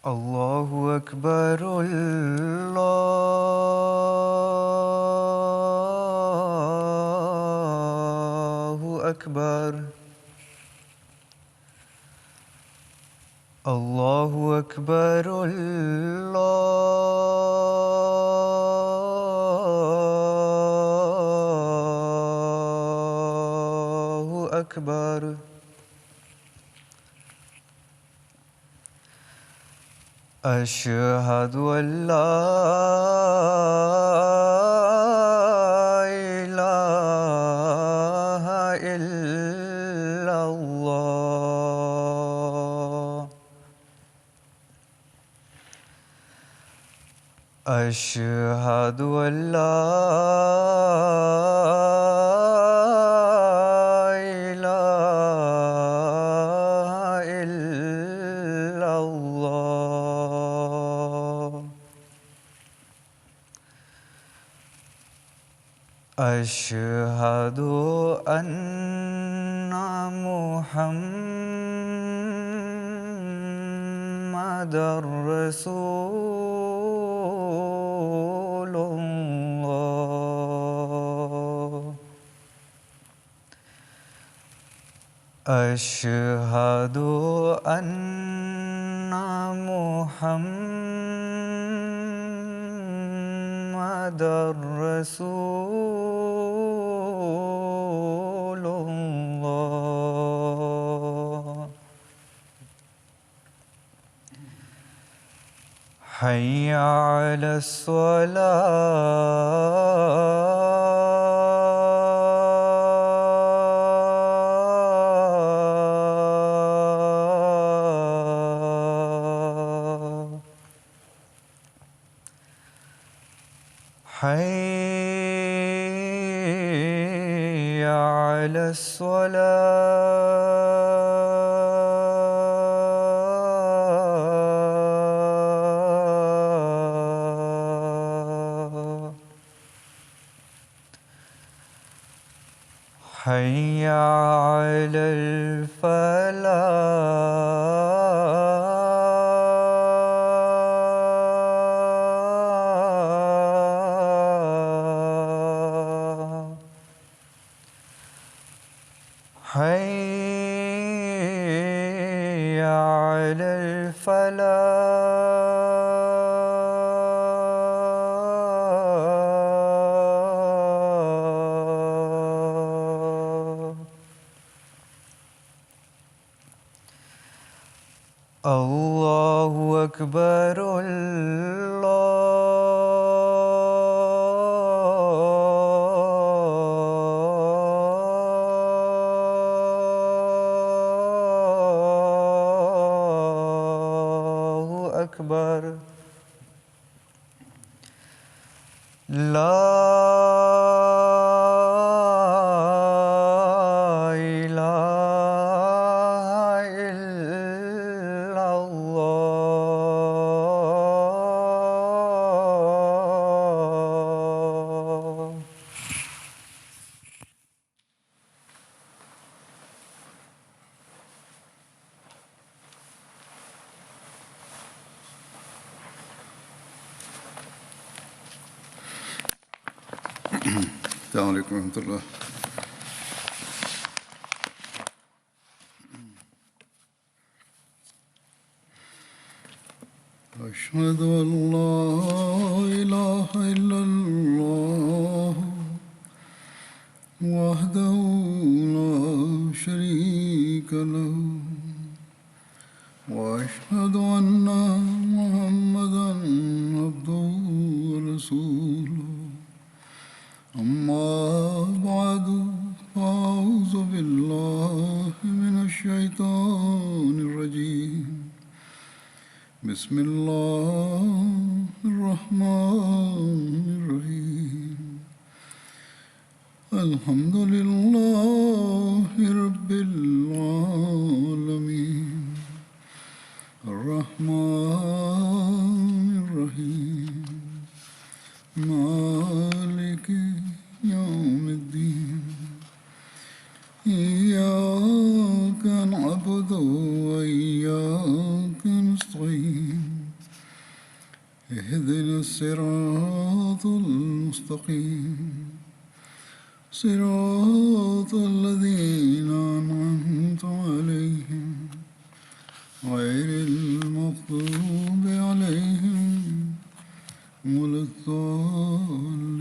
الله أكبر الله أكبر الله أكبر الله أكبر أشهد أن لا إله إلا الله أشهد أن لا إله إلا الله أشهد أن محمدًا رسول الله أشهد أن محمدًا رسول الله حي على الصلاة حي على الصلاة حي على الفلاح حي على الفلاح الله أكبر الله أكبر لا إله إلا الله السلام علیکم ورحمۃ اللہ. أشهد أن لا إله إلا الله وحده لا شريك له وأشهد أن محمدًا عبده ورسوله أما بعد فأعوذ بالله من الشيطان الرجيم بسم الله الرحمن الرحيم الحمد لله رب العالمين الرحمن الرحيم مالك يوم الدين إياك نعبد وإياك نستعين الصراط المستقيم صراط الذين أنعمت عليهم غير المغضوب عليهم ولا الضالين۔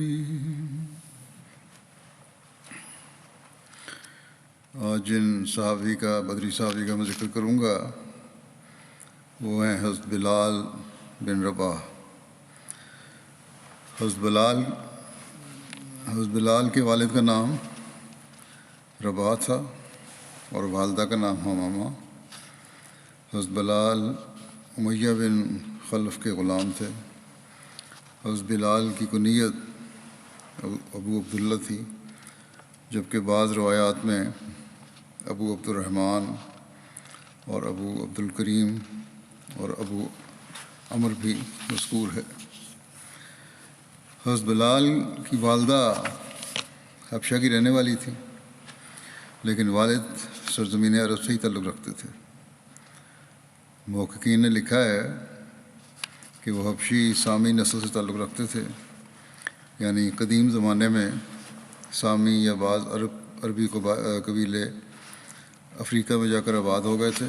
آج جن صحابی کا بدری صحابی کا میں ذکر کروں گا وہ ہیں حضرت بلال بن رباح۔ حضرت بلال کے والد کا نام رباح تھا اور والدہ کا نام حمامہ۔ حضرت بلال امیہ بن خلف کے غلام تھے۔ حضرت بلال کی کنیت ابو عبداللہ تھی، جبکہ بعض روایات میں ابو عبد الرحمن اور ابو عبد الکریم اور ابو عمر بھی مذکور ہے۔ حضرت بلال کی والدہ حبشہ کی رہنے والی تھی، لیکن والد سرزمین عرب سے ہی تعلق رکھتے تھے۔ محققین نے لکھا ہے کہ وہ حبشی سامی نسل سے تعلق رکھتے تھے، یعنی قدیم زمانے میں سامی یا بعض عربی قبیلے افریقہ میں جا کر آباد ہو گئے تھے،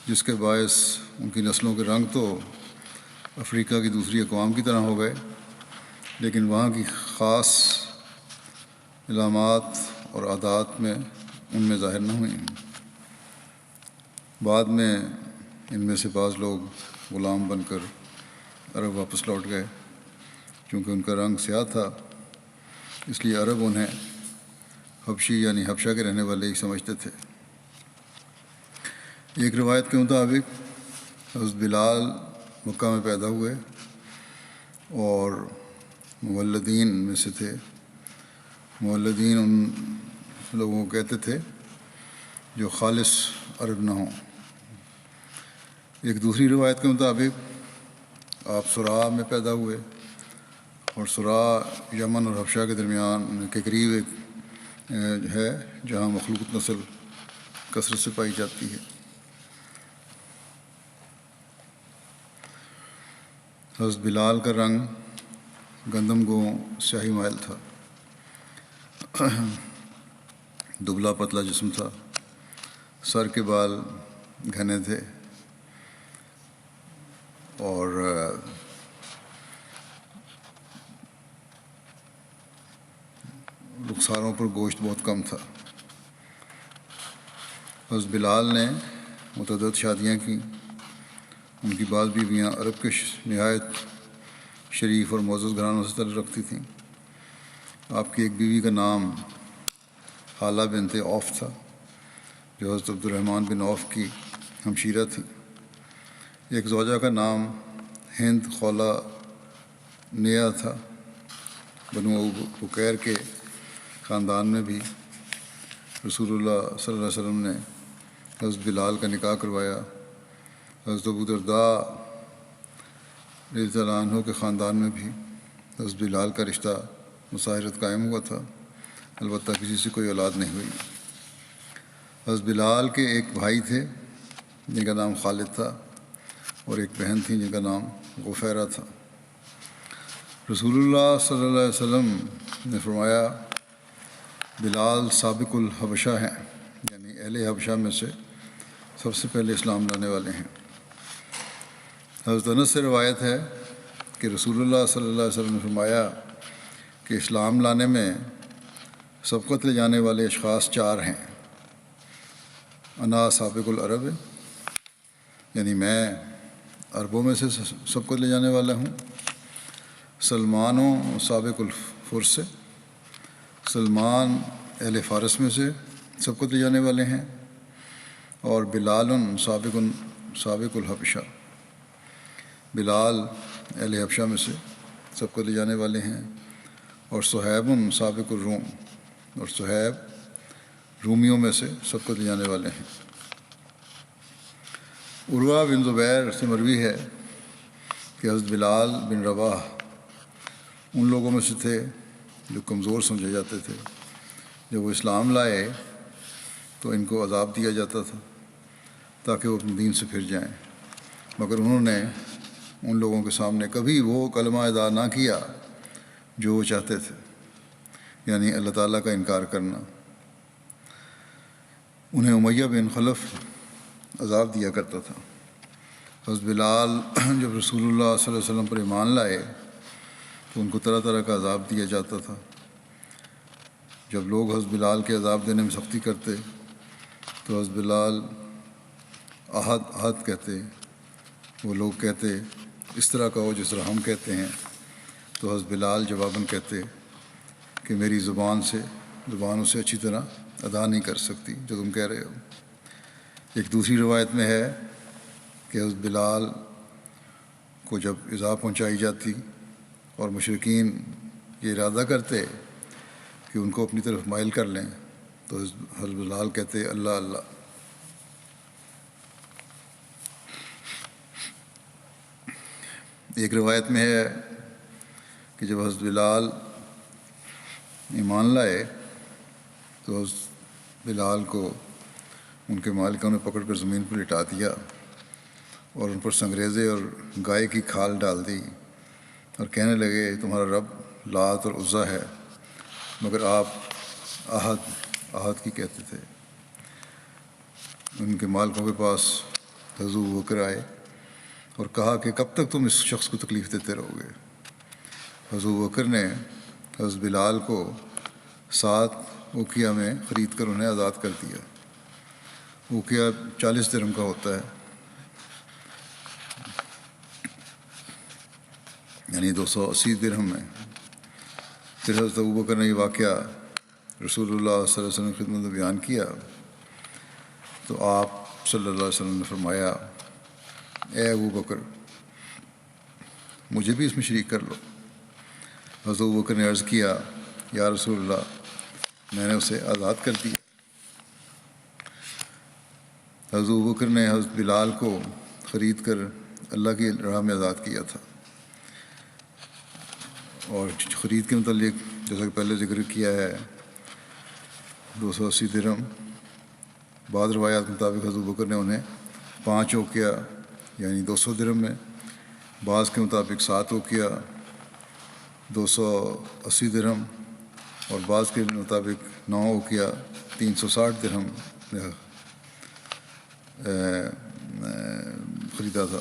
جس کے باعث ان کی نسلوں کے رنگ تو افریقہ کی دوسری اقوام کی طرح ہو گئے، لیکن وہاں کی خاص علامات اور عادات میں ان میں ظاہر نہ ہوئیں۔ بعد میں ان میں سے بعض لوگ غلام بن کر عرب واپس لوٹ گئے۔ چونکہ ان کا رنگ سیاہ تھا، اس لیے عرب انہیں حبشی یعنی حبشہ کے رہنے والے ہی سمجھتے تھے۔ ایک روایت کے مطابق حضرت بلال مکہ میں پیدا ہوئے اور مولدین میں سے تھے۔ مولدین ان لوگوں کو کہتے تھے جو خالص عرب نہ ہوں۔ ایک دوسری روایت کے مطابق آپ سرا میں پیدا ہوئے، اور سرا یمن اور حبشہ کے درمیان کے قریب ایک ہے جہاں مخلوط نسل کثرت سے پائی جاتی ہے۔ حضرت بلال کا رنگ گندم گو سیاہی مائل تھا، دبلا پتلا جسم تھا، سر کے بال گھنے تھے اور رخساروں پر گوشت بہت کم تھا۔ حضرت بلال نے متعدد شادیاں کیں۔ ان کی بعض بیویاں عرب کے نہایت شریف اور معزز گھرانوں سے تعلق رکھتی تھیں۔ آپ کی ایک بیوی کا نام حالہ بنت عوف تھا، جو حضرت عبد الرحمن بن عوف کی ہمشیرہ تھی۔ ایک زوجہ کا نام ہند خولہ نیا تھا۔ بنو بکیر کے خاندان میں بھی رسول اللہ صلی اللہ علیہ وسلم نے حضرت بلال کا نکاح کروایا۔ حضرت ابو درداء رضی اللہ عنہ کے خاندان میں بھی حضرت بلال کا رشتہ مساہرت قائم ہوا تھا، البتہ کسی سے کوئی اولاد نہیں ہوئی۔ حضرت بلال کے ایک بھائی تھے جن کا نام خالد تھا، اور ایک بہن تھی جن کا نام غفیرہ تھا۔ رسول اللہ صلی اللہ علیہ وسلم نے فرمایا بلال سابق الحبشہ ہیں، یعنی اہل حبشہ میں سے سب سے پہلے اسلام لانے والے ہیں۔ حضرت انس سے روایت ہے کہ رسول اللہ صلی اللہ علیہ وسلم نے فرمایا کہ اسلام لانے میں سبقت لے جانے والے اشخاص 4 ہیں۔ انا سابق العرب، یعنی میں عربوں میں سے سبقت لے جانے والا ہوں۔ سلمان و سابق الفرس، سلمان اہل فارس میں سے سبقت لے جانے والے ہیں۔ اور بلال سابق الحبشہ، بلال اہل حبشہ میں سے سبقت لے جانے والے ہیں۔ اور صہیب سابق الروم، اور صہیب رومیوں میں سے سبقت لے جانے والے ہیں۔ عروہ بن زبیر سے مروی ہے کہ حضرت بلال بن رباح ان لوگوں میں سے تھے جو کمزور سمجھے جاتے تھے۔ جب وہ اسلام لائے تو ان کو عذاب دیا جاتا تھا تاکہ وہ اپنے دین سے پھر جائیں، مگر انہوں نے ان لوگوں کے سامنے کبھی وہ کلمہ ادا نہ کیا جو وہ چاہتے تھے، یعنی اللہ تعالیٰ کا انکار کرنا۔ انہیں امیہ بن خلف عذاب دیا کرتا تھا۔ حضرت بلال جب رسول اللہ صلی اللہ علیہ وسلم پر ایمان لائے تو ان کو طرح طرح کا عذاب دیا جاتا تھا۔ جب لوگ حضرت بلال کے عذاب دینے میں سختی کرتے تو حضرت بلال احد احد کہتے، وہ لوگ کہتے اس طرح کہو جس طرح ہم کہتے ہیں، تو حضرت بلال جواباً کہتے کہ میری زبان اسے اچھی طرح ادا نہیں کر سکتی جو تم کہہ رہے ہو۔ ایک دوسری روایت میں ہے کہ حضرت بلال کو جب ایذا پہنچائی جاتی اور مشرکین یہ ارادہ کرتے کہ ان کو اپنی طرف مائل کر لیں تو حضرت بلال کہتے اللہ اللہ۔ ایک روایت میں ہے کہ جب حضرت بلال ایمان لائے تو حضرت بلال کو ان کے مالکوں نے پکڑ کر زمین پر لٹا دیا اور ان پر سنگریزے اور گائے کی کھال ڈال دی اور کہنے لگے تمہارا رب لات اور عزا ہے، مگر آپ احد کی کہتے تھے۔ ان کے مالکوں کے پاس حضرت بکر آئے اور کہا کہ کب تک تم اس شخص کو تکلیف دیتے رہو گے؟ حضرت بکر نے حضرت بلال کو 7 اوقیہ میں خرید کر انہیں آزاد کر دیا۔ اوقیہ 40 درہم کا ہوتا ہے، یعنی 280 درہم میں۔ پھر حضرت ابوبکر نے یہ واقعہ رسول اللہ صلی اللہ علیہ وسلم کی خدمت میں بیان کیا تو آپ صلی اللہ علیہ وسلم نے فرمایا اے ابوبکر مجھے بھی اس میں شریک کر لو۔ حضرت ابوبکر نے عرض کیا یا رسول اللہ میں نے اسے آزاد کر دیا۔ حضرت ابوبکر نے حضرت بلال کو خرید کر اللہ کی راہ میں آزاد کیا تھا، اور خرید کے متعلق جیسا کہ پہلے ذکر کیا ہے 280 درہم۔ بعض روایات کے مطابق حضرت ابوبکر نے انہیں 5 اوقیہ یعنی 200 درہم میں، بعض کے مطابق 7 اوقیہ 280 درہم، اور بعض کے مطابق 9 اوقیہ 360 درہم خریدا تھا۔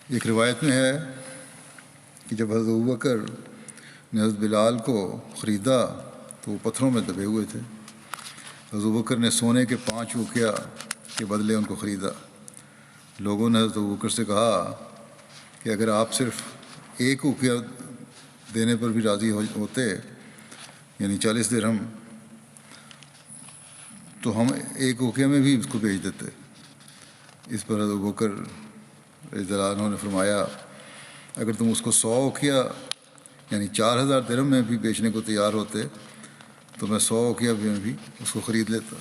ایک روایت میں ہے کہ جب حضرت ابوبکر نے حضرت بلال کو خریدا تو وہ پتھروں میں دبے ہوئے تھے۔ حضرت ابوبکر نے سونے کے 5 اوقیہ کے بدلے ان کو خریدا۔ لوگوں نے حضرت ابوبکر سے کہا کہ اگر آپ صرف 1 اوقیہ دینے پر بھی راضی ہوتے یعنی 40 درہم تو ہم 1 اوقیہ میں بھی اس کو بیچ دیتے۔ اس پر حضرت ابوبکر رضی اللہ عنہ نے فرمایا اگر تم اس کو 100 اوقیہ یعنی 4000 درہم میں بھی بیچنے کو تیار ہوتے تو میں 100 اوقیہ میں بھی اس کو خرید لیتا۔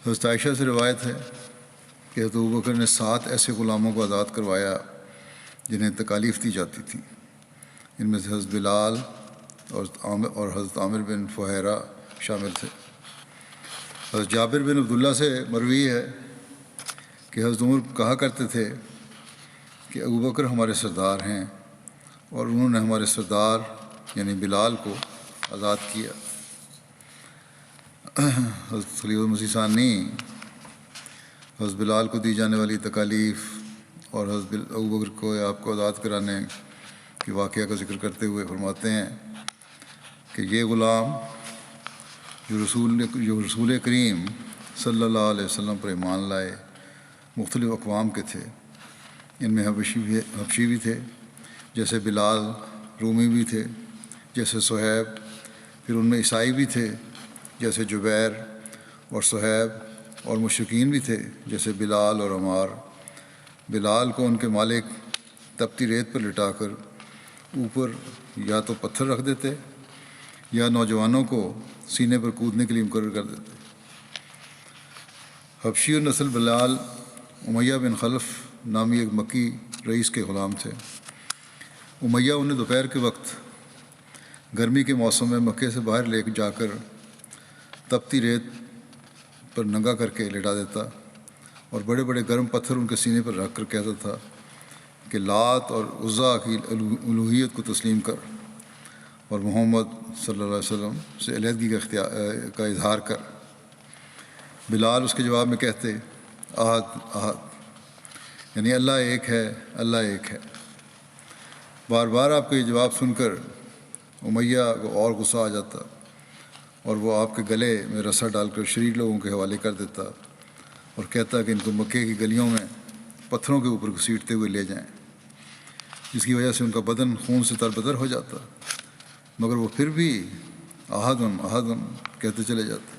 حضرت عائشہ سے روایت ہے کہ حضرت ابوبکر نے 7 ایسے غلاموں کو آزاد کروایا جنہیں تکالیف دی جاتی تھی۔ ان میں سے حضرت بلال اور حضرت عامر بن فہیرہ شامل تھے۔ حضرت جابر بن عبداللہ سے مروی ہے کہ حضرت عمر کہا کرتے تھے کہ ابوبکر ہمارے سردار ہیں اور انہوں نے ہمارے سردار یعنی بلال کو آزاد کیا۔ حضرت خلیفہ مسیح ثانی حضرت بلال کو دی جانے والی تکالیف اور حضرت ابوبکر کو آپ کو آزاد کرانے کے واقعہ کا ذکر کرتے ہوئے فرماتے ہیں کہ یہ غلام جو رسول کریم صلی اللہ علیہ وسلم پر ایمان لائے مختلف اقوام کے تھے۔ ان میں حبشی بھی تھے جیسے بلال، رومی بھی تھے جیسے صہیب، پھر ان میں عیسائی بھی تھے جیسے جبیر اور صہیب، اور مشرکین بھی تھے جیسے بلال اور عمار۔ بلال کو ان کے مالک تپتی ریت پر لٹا کر اوپر یا تو پتھر رکھ دیتے یا نوجوانوں کو سینے پر کودنے کے لیے مقرر کر دیتے۔ حبشی اور نسل بلال امیہ بن خلف نامی ایک مکی رئیس کے غلام تھے۔ امیہ انہیں دوپہر کے وقت گرمی کے موسم میں مکے سے باہر لے جا کر تپتی ریت پر ننگا کر کے لٹا دیتا اور بڑے بڑے گرم پتھر ان کے سینے پر رکھ کر کہتا تھا کہ لات اور عزا کی الوہیت کو تسلیم کر اور محمد صلی اللہ علیہ وسلم سے علیحدگی کا اظہار کر۔ بلال اس کے جواب میں کہتے احد احد، یعنی اللہ ایک ہے، اللہ ایک ہے۔ بار بار آپ کا یہ جواب سن کر امیہ کو اور غصہ آ جاتا اور وہ آپ کے گلے میں رسا ڈال کر شریک لوگوں کے حوالے کر دیتا اور کہتا کہ ان کو مکے کی گلیوں میں پتھروں کے اوپر گھسیٹتے ہوئے لے جائیں، جس کی وجہ سے ان کا بدن خون سے تربتر ہو جاتا، مگر وہ پھر بھی احدن احدن کہتے چلے جاتے،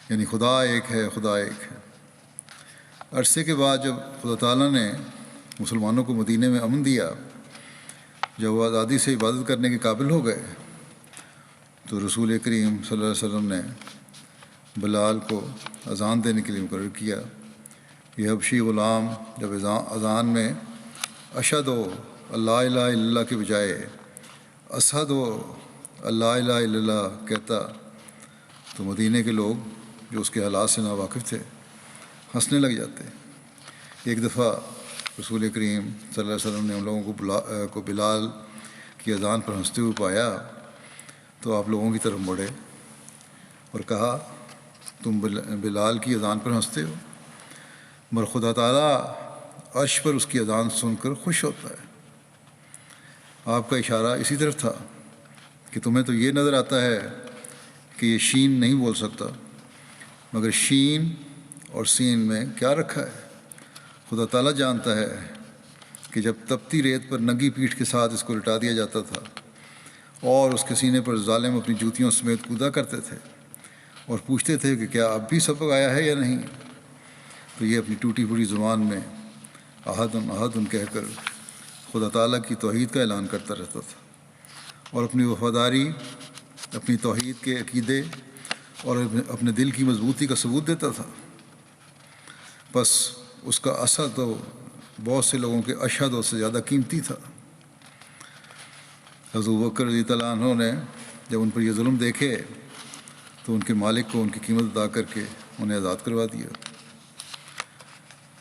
یعنی خدا ایک ہے، خدا ایک ہے۔ عرصے کے بعد جب خدا تعالیٰ نے مسلمانوں کو مدینے میں امن دیا، جب وہ آزادی سے عبادت کرنے کے قابل ہو گئے، تو رسول کریم صلی اللہ علیہ وسلم نے بلال کو اذان دینے کے لیے مقرر کیا۔ یہ حبشی غلام جب اذان میں اشہد و اللہ الہ الا اللہ کے بجائے اشہد و اللہ الہ الا اللہ کہتا تو مدینے کے لوگ جو اس کے حالات سے ناواقف تھے ہنسنے لگ جاتے۔ ایک دفعہ رسول کریم صلی اللہ علیہ وسلم نے ان لوگوں کو بلال کی اذان پر ہنستے ہوئے پایا تو آپ لوگوں کی طرف مڑے اور کہا تم بلال کی اذان پر ہنستے ہو، مگر خدا تعالیٰ عرش پر اس کی اذان سن کر خوش ہوتا ہے۔ آپ کا اشارہ اسی طرف تھا کہ تمہیں تو یہ نظر آتا ہے کہ یہ شین نہیں بول سکتا، مگر شین اور سین میں کیا رکھا ہے؟ خدا تعالیٰ جانتا ہے کہ جب تپتی ریت پر ننگی پیٹھ کے ساتھ اس کو لٹا دیا جاتا تھا اور اس کے سینے پر ظالم اپنی جوتیوں سمیت کودا کرتے تھے اور پوچھتے تھے کہ کیا اب بھی سبق آیا ہے یا نہیں، تو یہ اپنی ٹوٹی پھوٹی زبان میں احدن احدن کہہ کر خدا تعالیٰ کی توحید کا اعلان کرتا رہتا تھا اور اپنی وفاداری، اپنی توحید کے عقیدے اور اپنے دل کی مضبوطی کا ثبوت دیتا تھا۔ بس اس کا اثر تو بہت سے لوگوں کے اشہدوں سے زیادہ قیمتی تھا۔ حضرت ابوبکر رضی اللہ عنہ نے جب ان پر یہ ظلم دیکھے تو ان کے مالک کو ان کی قیمت ادا کر کے انہیں آزاد کروا دیا۔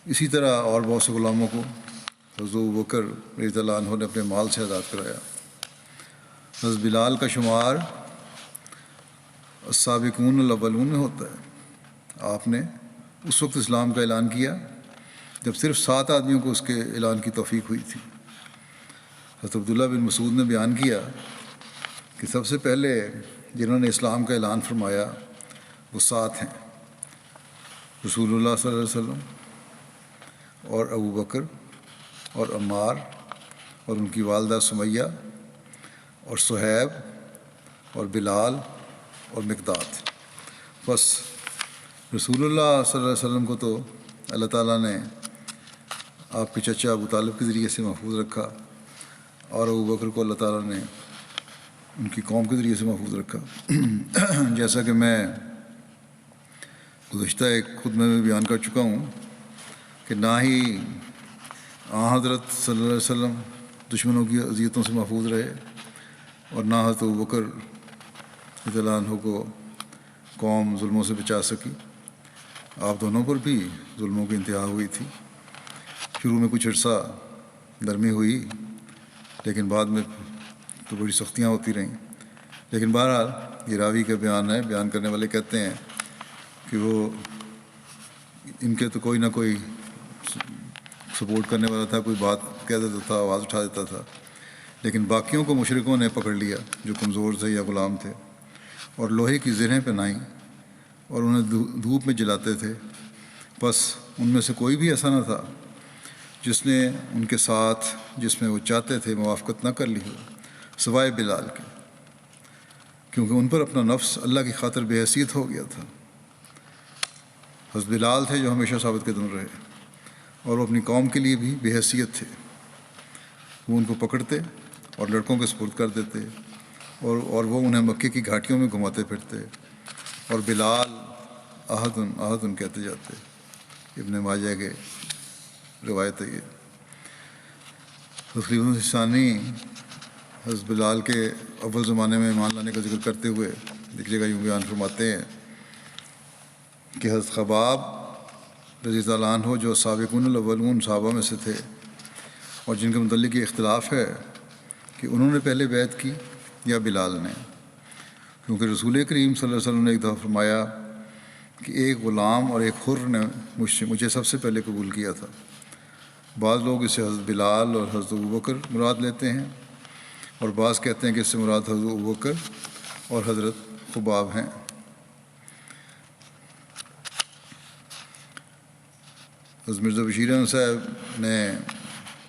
اسی طرح اور بہت سے غلاموں کو حضرت ابوبکر رضی اللہ عنہ نے اپنے مال سے آزاد کرایا۔ حضرت بلال کا شمار السابقون الاولون میں ہوتا ہے۔ آپ نے اس وقت اسلام کا اعلان کیا جب صرف 7 آدمیوں کو اس کے اعلان کی توفیق ہوئی تھی۔ حضرت عبداللہ بن مسعود نے بیان کیا کہ سب سے پہلے جنہوں نے اسلام کا اعلان فرمایا وہ 7 ہیں، رسول اللہ صلی اللہ علیہ وسلم اور ابو بکر اور عمار اور ان کی والدہ سمیہ اور صہیب اور بلال اور مقداد۔ بس رسول اللہ صلی اللہ علیہ وسلم کو تو اللہ تعالیٰ نے آپ کے چچا ابو طالب کے ذریعے سے محفوظ رکھا اور ابو بکر کو اللہ تعالیٰ نے ان کی قوم کے ذریعے سے محفوظ رکھا۔ جیسا کہ میں گزشتہ ایک خطبے میں بیان کر چکا ہوں کہ نہ ہی حضرت صلی اللہ علیہ وسلم دشمنوں کی اذیتوں سے محفوظ رہے اور نہ حضرت ابوبکر رضی اللہ عنہ کو قوم ظلموں سے بچا سکی۔ آپ دونوں پر بھی ظلموں کی انتہا ہوئی تھی۔ شروع میں کچھ عرصہ نرمی ہوئی لیکن بعد میں تو بڑی سختیاں ہوتی رہیں، لیکن بہرحال یہ راوی کا بیان ہے۔ بیان کرنے والے کہتے ہیں کہ وہ ان کے تو کوئی نہ کوئی سپورٹ کرنے والا تھا، کوئی بات کہہ دیتا تھا، آواز اٹھا دیتا تھا، لیکن باقیوں کو مشرکوں نے پکڑ لیا جو کمزور تھے یا غلام تھے اور لوہے کی زرہیں پہنائیں اور انہیں دھوپ میں جلاتے تھے۔ بس ان میں سے کوئی بھی ایسا نہ تھا جس نے ان کے ساتھ جس میں وہ چاہتے تھے موافقت نہ کر لی ہو سوائے بلال کے، کیونکہ ان پر اپنا نفس اللہ کی خاطر بے حیثیت ہو گیا تھا۔ حضرت بلال تھے جو ہمیشہ ثابت قدم رہے اور وہ اپنی قوم کے لیے بھی بے حیثیت تھے۔ وہ ان کو پکڑتے اور لڑکوں کے سپرد کر دیتے اور وہ انہیں مکے کی گھاٹیوں میں گھماتے پھرتے اور بلال احدن احدن کہتے جاتے۔ ابن ماجہ کے روایت ہے یہ۔ خلیفہ ثانی حضرت بلال کے اول زمانے میں ایمان لانے کا ذکر کرتے ہوئے ایک جگہ یوں بیان فرماتے ہیں کہ حضرت خباب رضی اللہ عنہ جو سابقون الاولون صحابہ میں سے تھے اور جن کے متعلق یہ اختلاف ہے کہ انہوں نے پہلے بیعت کی یا بلال نے، کیونکہ رسول کریم صلی اللہ علیہ وسلم نے ایک دفعہ فرمایا کہ ایک غلام اور ایک حر نے مجھے سب سے پہلے قبول کیا تھا۔ بعض لوگ اسے حضرت بلال اور حضرت ابوبکر مراد لیتے ہیں، اور بعض کہتے ہیں کہ اس سے مراد حضرت ابوبکر اور حضرت خباب ہیں۔ حضرت مرزا بشیر احمد صاحب نے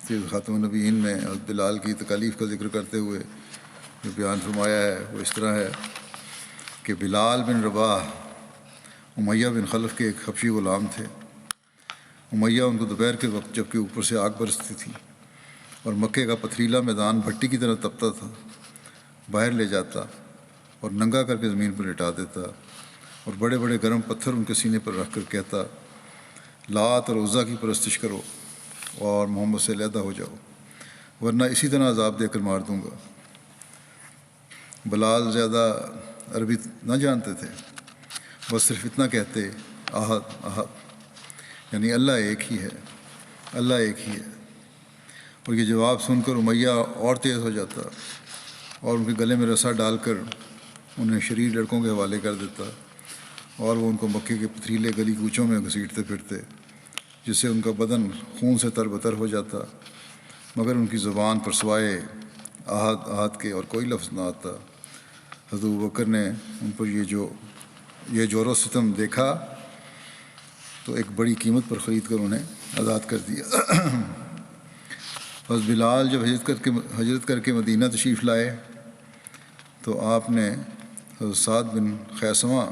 سیرت خاتم النبیین میں حضرت بلال کی تکالیف کا ذکر کرتے ہوئے جو بیان فرمایا ہے وہ اس طرح ہے کہ بلال بن رباح امیہ بن خلف کے ایک حبشی غلام تھے۔ امیہ ان کو دوپہر کے وقت جب کہ اوپر سے آگ برستی تھی اور مکے کا پتھریلا میدان بھٹی کی طرح تپتا تھا، باہر لے جاتا اور ننگا کر کے زمین پر لٹا دیتا اور بڑے بڑے گرم پتھر ان کے سینے پر رکھ کر کہتا، لات اور عزا کی پرستش کرو اور محمد سے علیحدہ ہو جاؤ، ورنہ اسی طرح عذاب دے کر مار دوں گا۔ بلال زیادہ عربی نہ جانتے تھے، بس صرف اتنا کہتے، احد احد، یعنی اللہ ایک ہی ہے، اللہ ایک ہی ہے۔ اور یہ جواب سن کر امیہ اور تیز ہو جاتا اور ان کے گلے میں رسا ڈال کر انہیں شریر لڑکوں کے حوالے کر دیتا، اور وہ ان کو مکے کے پتھریلے گلی کوچوں میں گھسیٹتے پھرتے، جس سے ان کا بدن خون سے تر بتر ہو جاتا، مگر ان کی زبان پر سوائے احد احد کے اور کوئی لفظ نہ آتا۔ حضرت ابوبکر نے ان پر یہ جور و ستم دیکھا تو ایک بڑی قیمت پر خرید کر انہیں آزاد کر دیا۔ حضرت بلال جب ہجرت کر کے مدینہ تشریف لائے تو آپ نے حضرت سعد بن خیثمہ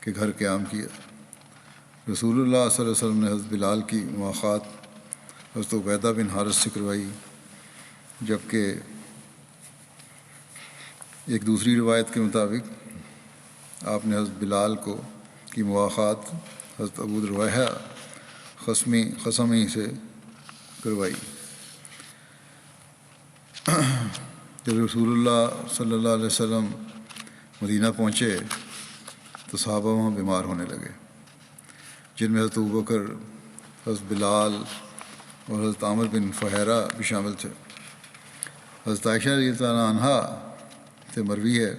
کے گھر قیام کیا۔ رسول اللہ صلی اللہ علیہ وسلم نے حضرت بلال کی مواخات حضرت عبیدہ بن حارث سے کروائی، جبکہ ایک دوسری روایت کے مطابق آپ نے حضرت بلال کی مواخات حضرت ابو رویحہ خصمی سے کروائی۔ جب رسول اللہ صلی اللہ علیہ وسلم مدینہ پہنچے تو صحابہ وہاں بیمار ہونے لگے، جن میں حضرت ابوبکر، حضرت بلال اور حضرت عامر بن فہیرہ بھی شامل تھے۔ حضرت عائشہ رضی اللہ عنہا سے مروی ہے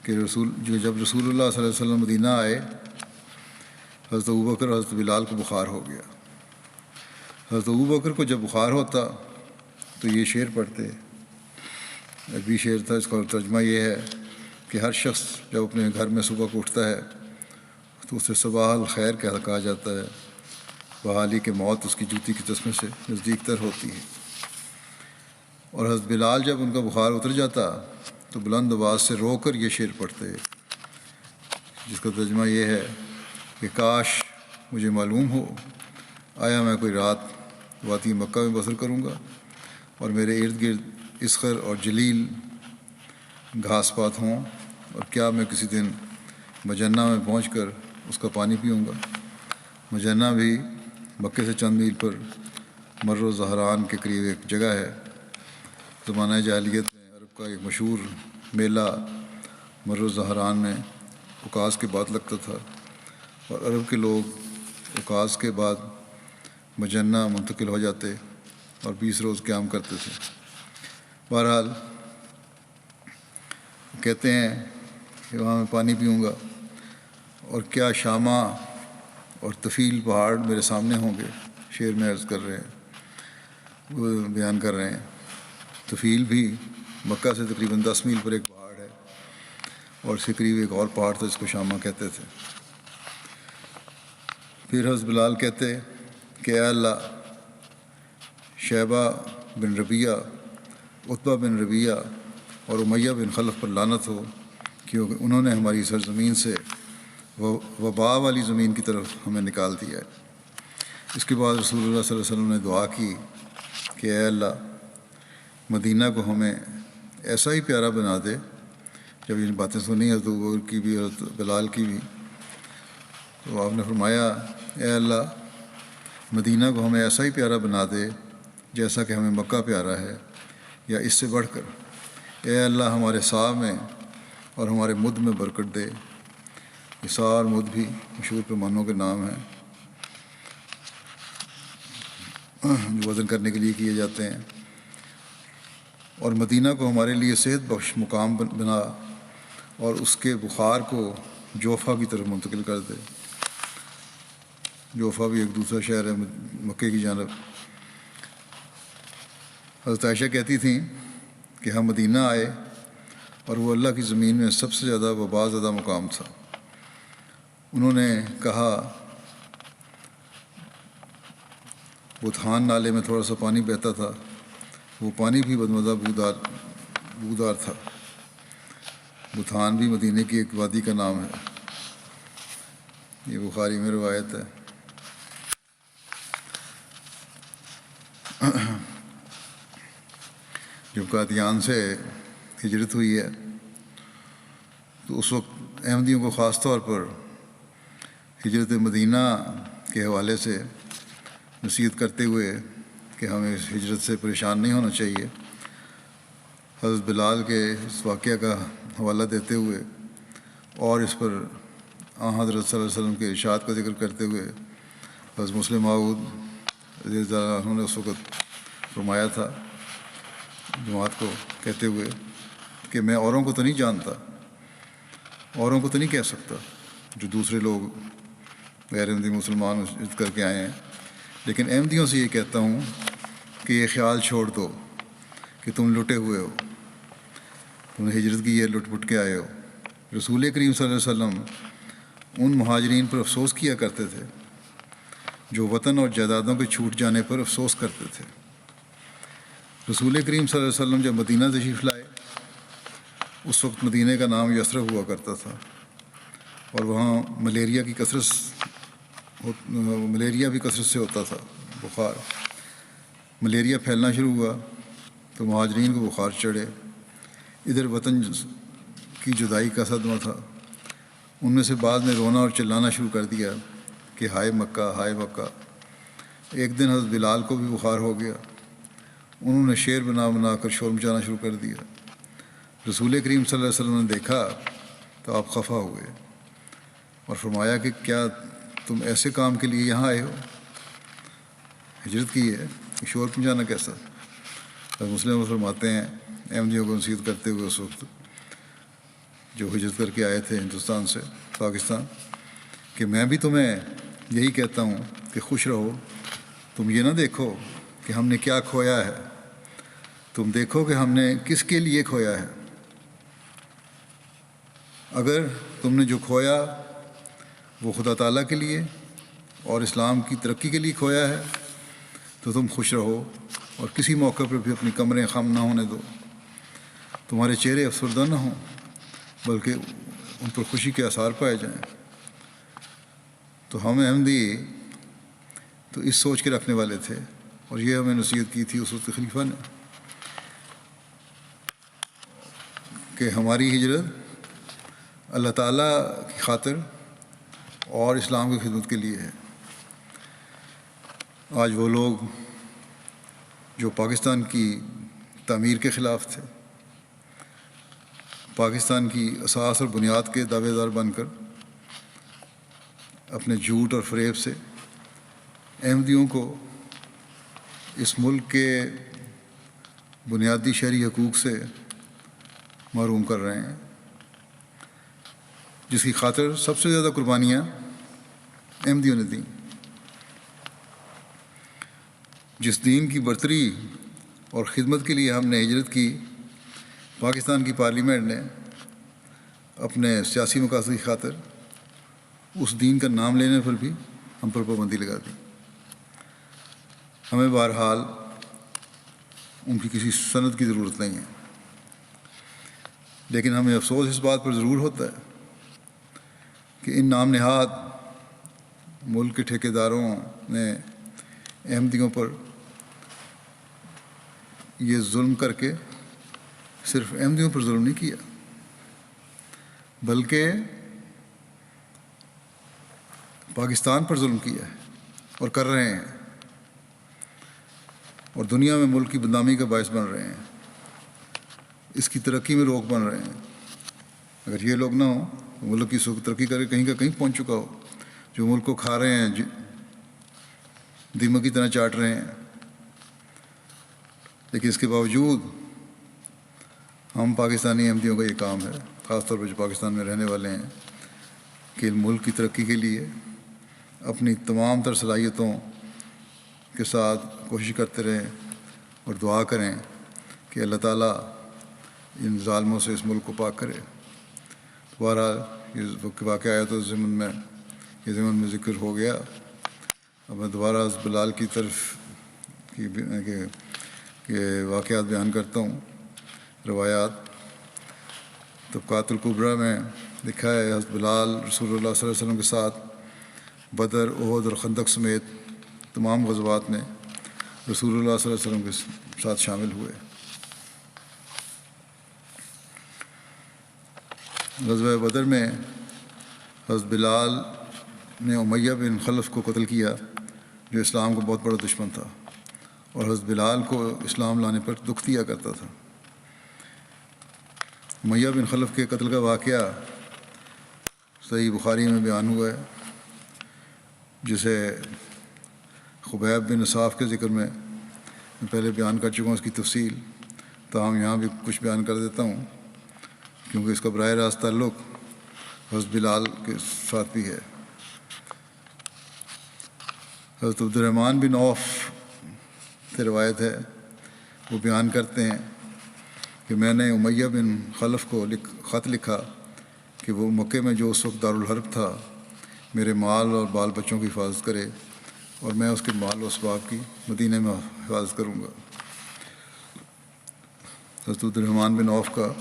کہ جب رسول اللہ صلی اللہ علیہ وسلم مدینہ آئے، حضرت ابوبکر اور حضرت بلال کو بخار ہو گیا۔ حضرت ابوبکر کو جب بخار ہوتا تو یہ شعر پڑھتے، عربی شعر تھا، اس کا ترجمہ یہ ہے کہ ہر شخص جب اپنے گھر میں صبح کو اٹھتا ہے تو اسے صباح الخیر کہا جاتا ہے، بحالی کہ موت اس کی جوتی کی تسمے سے نزدیک تر ہوتی ہے۔ اور حضرت بلال جب ان کا بخار اتر جاتا تو بلند آواز سے رو کر یہ شعر پڑھتے، جس کا ترجمہ یہ ہے کہ کاش مجھے معلوم ہو آیا میں کوئی رات وادی مکہ میں بسر کروں گا اور میرے ارد گرد اسخر اور جلیل گھاس پات ہوں، اور کیا میں کسی دن مجنہ میں پہنچ کر اس کا پانی پیوں گا۔ مجنہ بھی مکے سے چند میل پر مر و زہران کے قریب ایک جگہ ہے۔ زمانہ جاہلیت میں عرب کا ایک مشہور میلہ مر و زہران میں اکاس کے بعد لگتا تھا، اور عرب کے لوگ اکاس کے بعد مجنہ منتقل ہو جاتے اور 20 روز قیام کرتے تھے۔ بہرحال کہتے ہیں کہ وہاں میں پانی پیوں گا، اور کیا شامہ اور طفیل پہاڑ میرے سامنے ہوں گے، شعر میں عرض کر رہے ہیں، وہ بیان کر رہے ہیں۔ طفیل بھی مکہ سے تقریباً 10 میل پر ایک پہاڑ ہے، اور اس کے قریب ایک اور پہاڑ تھا جس کو شامہ کہتے تھے۔ پھر حضرت بلال کہتے کہ اے اللہ، شیبہ بن ربیعہ، عتبہ بن ربیعہ اور امیہ بن خلف پر لعنت ہو، کیونکہ انہوں نے ہماری سرزمین سے وبا والی زمین کی طرف ہمیں نکال دیا ہے۔ اس کے بعد رسول اللہ صلی اللہ علیہ وسلم نے دعا کی کہ اے اللہ، مدینہ کو ہمیں ایسا ہی پیارا بنا دے۔ جب یہ باتیں سنی حضرت ابوبکر کی بھی اور بلال کی بھی، تو آپ نے فرمایا اے اللہ، مدینہ کو ہمیں ایسا ہی پیارا بنا دے جیسا کہ ہمیں مکہ پیارا ہے، یا اس سے بڑھ کر۔ اے اللہ، ہمارے سا میں اور ہمارے مد میں برکت دے۔ یہ سا اور مد بھی مشہور پیمانوں کے نام ہیں۔ جو وزن کرنے کے لیے کیے جاتے ہیں، اور مدینہ کو ہمارے لیے صحت بخش مقام بنا اور اس کے بخار کو جوفا کی طرف منتقل کر دے۔ جوفا بھی ایک دوسرا شہر ہے مکے کی جانب۔ حضرت عائشہ کہتی تھیں کہ ہم مدینہ آئے اور وہ اللہ کی زمین میں سب سے زیادہ وبا زدہ مقام تھا۔ انہوں نے کہا بطحان نالے میں تھوڑا سا پانی بہتا تھا، وہ پانی بھی بدمزہ بودار تھا۔ بطحان بھی مدینہ کی ایک وادی کا نام ہے، یہ بخاری میں روایت ہے۔ جب قادیان سے ہجرت ہوئی ہے تو اس وقت احمدیوں کو خاص طور پر ہجرت مدینہ کے حوالے سے نصیحت کرتے ہوئے کہ ہمیں اس ہجرت سے پریشان نہیں ہونا چاہیے، حضرت بلال کے اس واقعہ کا حوالہ دیتے ہوئے اور اس پر حضرت صلی اللہ علیہ وسلم کے ارشاد کا ذکر کرتے ہوئے حضرت مسلم موعود رضی اللہ عنہ نے اس وقت فرمایا تھا جماعت کو کہتے ہوئے کہ میں اوروں کو تو نہیں جانتا، اوروں کو تو نہیں کہہ سکتا جو دوسرے لوگ غیر احمدی مسلمان ہجرت کر کے آئے ہیں، لیکن احمدیوں سے یہ کہتا ہوں کہ یہ خیال چھوڑ دو کہ تم لٹے ہوئے ہو، تم نے ہجرت کی ہے، لٹ پٹ کے آئے ہو۔ رسول کریم صلی اللہ علیہ وسلم ان مہاجرین پر افسوس کیا کرتے تھے جو وطن اور جائیدادوں کے چھوٹ جانے پر افسوس کرتے تھے۔ رسول کریم صلی اللہ علیہ وسلم جب مدینہ تشریف لائے اس وقت مدینہ کا نام یثرب ہوا کرتا تھا، اور وہاں ملیریا بھی کثرت سے ہوتا تھا، بخار۔ ملیریا پھیلنا شروع ہوا تو مہاجرین کو بخار چڑھے، ادھر وطن کی جدائی کا صدمہ تھا، ان میں سے بعض نے رونا اور چلانا شروع کر دیا کہ ہائے مکہ، ہائے مکہ۔ ایک دن حضرت بلال کو بھی بخار ہو گیا، انہوں نے شعر بنا کر شور مچانا شروع کر دیا۔ رسول کریم صلی اللہ علیہ وسلم نے دیکھا تو آپ خفا ہوئے اور فرمایا کہ کیا تم ایسے کام کے لیے یہاں آئے ہو؟ ہجرت کی ہے، شور مچانا کیسا؟ حضرت مسلم فرماتے ہیں احمدیوں کو نصیحت کرتے ہوئے اس وقت جو ہجرت کر کے آئے تھے ہندوستان سے پاکستان، کہ میں بھی تمہیں یہی کہتا ہوں کہ خوش رہو، تم یہ نہ دیکھو کہ ہم نے کیا کھویا ہے، تم دیکھو کہ ہم نے کس کے لیے کھویا ہے۔ اگر تم نے جو کھویا وہ خدا تعالیٰ کے لیے اور اسلام کی ترقی کے لیے کھویا ہے تو تم خوش رہو اور کسی موقع پر بھی اپنی کمریں خم نہ ہونے دو، تمہارے چہرے افسردہ نہ ہوں بلکہ ان پر خوشی کے آثار پائے جائیں۔ تو ہم احمدی تو اس سوچ کے رکھنے والے تھے، اور یہ ہمیں نصیحت کی تھی اس وقت خلیفہ نے کہ ہماری ہجرت اللہ تعالیٰ کی خاطر اور اسلام کی خدمت کے لیے ہے۔ آج وہ لوگ جو پاکستان کی تعمیر کے خلاف تھے، پاکستان کی اساس اور بنیاد کے دعوے دار بن کر اپنے جھوٹ اور فریب سے احمدیوں کو اس ملک کے بنیادی شہری حقوق سے محروم کر رہے ہیں، جس کی خاطر سب سے زیادہ قربانیاں احمدیوں نے دیں۔ جس دین کی برتری اور خدمت کے لیے ہم نے ہجرت کی، پاکستان کی پارلیمنٹ نے اپنے سیاسی مقاصد کی خاطر اس دین کا نام لینے پر بھی ہم پر پابندی لگا دی۔ ہمیں بہرحال ان کی کسی سند کی ضرورت نہیں ہے، لیکن ہمیں افسوس اس بات پر ضرور ہوتا ہے کہ ان نام نہاد ملک کے ٹھیکیداروں نے احمدیوں پر یہ ظلم کر کے صرف احمدیوں پر ظلم نہیں کیا بلکہ پاکستان پر ظلم کیا ہے اور کر رہے ہیں، اور دنیا میں ملک کی بدنامی کا باعث بن رہے ہیں، اس کی ترقی میں روک بن رہے ہیں۔ اگر یہ لوگ نہ ہوں تو ملک کی ترقی کر کے کہیں کا کہیں پہنچ چکا ہو۔ جو ملک کو کھا رہے ہیں، دیمک کی طرح چاٹ رہے ہیں، لیکن اس کے باوجود ہم پاکستانی احمدیوں کا یہ کام ہے، خاص طور پر جو پاکستان میں رہنے والے ہیں، کہ ملک کی ترقی کے لیے اپنی تمام تر صلاحیتوں کے ساتھ کوشش کرتے رہیں اور دعا کریں کہ اللہ تعالیٰ ان ظالموں سے اس ملک کو پاک کرے۔ بہرحال یہ واقعہ آیا تو ضمن میں ذکر ہو گیا۔ اب میں دوبارہ حضرت بلال کی طرف کہ واقعات بیان کرتا ہوں، روایات۔ طبقات الکبریٰ میں لکھا ہے حضرت بلال رسول اللہ صلی اللہ علیہ وسلم کے ساتھ بدر، احد اور خندق سمیت تمام غزوات میں رسول اللہ صلی اللہ علیہ وسلم کے ساتھ شامل ہوئے۔ غزوہ بدر میں حضرت بلال نے امیہ بن خلف کو قتل کیا، جو اسلام کا بہت بڑا دشمن تھا اور حضرت بلال کو اسلام لانے پر دکھ دیا کرتا تھا۔ امیہ بن خلف کے قتل کا واقعہ صحیح بخاری میں بیان ہوا ہے، جسے خبیب بن اصاف کے ذکر میں پہلے بیان کر چکا ہوں اس کی تفصیل، تاہم یہاں بھی کچھ بیان کر دیتا ہوں کیونکہ اس کا براہ راست تعلق حضرت بلال کے ساتھ بھی ہے۔ حضرت عبد الرحمن بن عوف سے روایت ہے، وہ بیان کرتے ہیں کہ میں نے امیہ بن خلف کو خط لکھا کہ وہ مکے میں جو اس وقت دارالحرب تھا میرے مال اور بال بچوں کی حفاظت کرے اور میں اس کے مال و اسباب کی مدینہ میں حفاظت کروں گا۔ حضرت عبد الرحمن بن عوف کا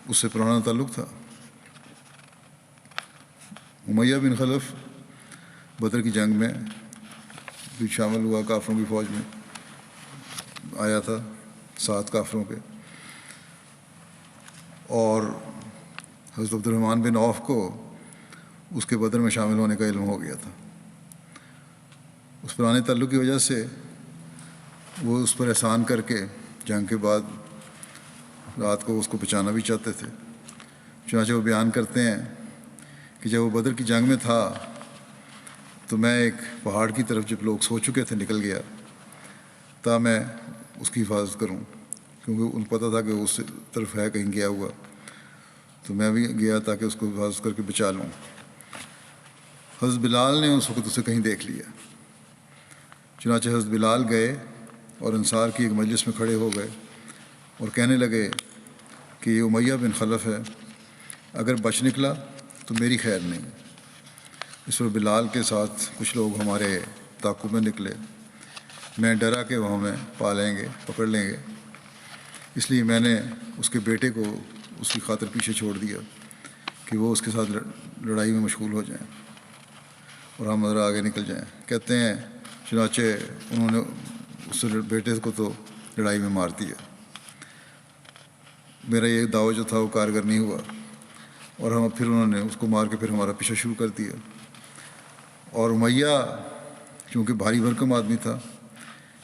اس سے پرانا تعلق تھا۔ امیہ بن خلف بدر کی جنگ میں بھی شامل ہوا، کافروں کی فوج میں آیا تھا، 7 کافروں کے، اور حضرت عبد الرحمن بن عوف کو اس کے بدر میں شامل ہونے کا علم ہو گیا تھا۔ اس پرانے تعلق کی وجہ سے وہ اس پر احسان کر کے جنگ کے بعد رات کو اس کو بچانا بھی چاہتے تھے۔ چنانچہ وہ بیان کرتے ہیں کہ جب وہ بدر کی جنگ میں تھا تو میں ایک پہاڑ کی طرف جب لوگ سو چکے تھے نکل گیا تا میں اس کی حفاظت کروں، کیونکہ ان کو پتہ تھا کہ وہ اس طرف ہے کہیں گیا ہوا، تو میں بھی گیا تاکہ اس کو حفاظت کر کے بچا لوں۔ حضرت بلال نے اس وقت اسے کہیں دیکھ لیا، چنانچہ حضرت بلال گئے اور انصار کی ایک مجلس میں کھڑے ہو گئے اور کہنے لگے کہ یہ امیہ بن خلف ہے، اگر بچ نکلا تو میری خیر نہیں۔ اس پر بلال کے ساتھ کچھ لوگ ہمارے تعاقب میں نکلے، میں ڈرا کہ وہ ہمیں پا لیں گے، پکڑ لیں گے، اس لیے میں نے اس کے بیٹے کو اس کی خاطر پیچھے چھوڑ دیا کہ وہ اس کے ساتھ لڑائی میں مشغول ہو جائیں اور ہم ذرا آگے نکل جائیں۔ کہتے ہیں چنانچہ انہوں نے اس بیٹے کو تو لڑائی میں مار دیا۔ میرا یہ دعویٰ جو تھا وہ کارگر نہیں ہوا اور پھر انہوں نے اس کو مار کے پھر ہمارا پیچھا شروع کر دیا، اور امیہ چونکہ بھاری بھرکم آدمی تھا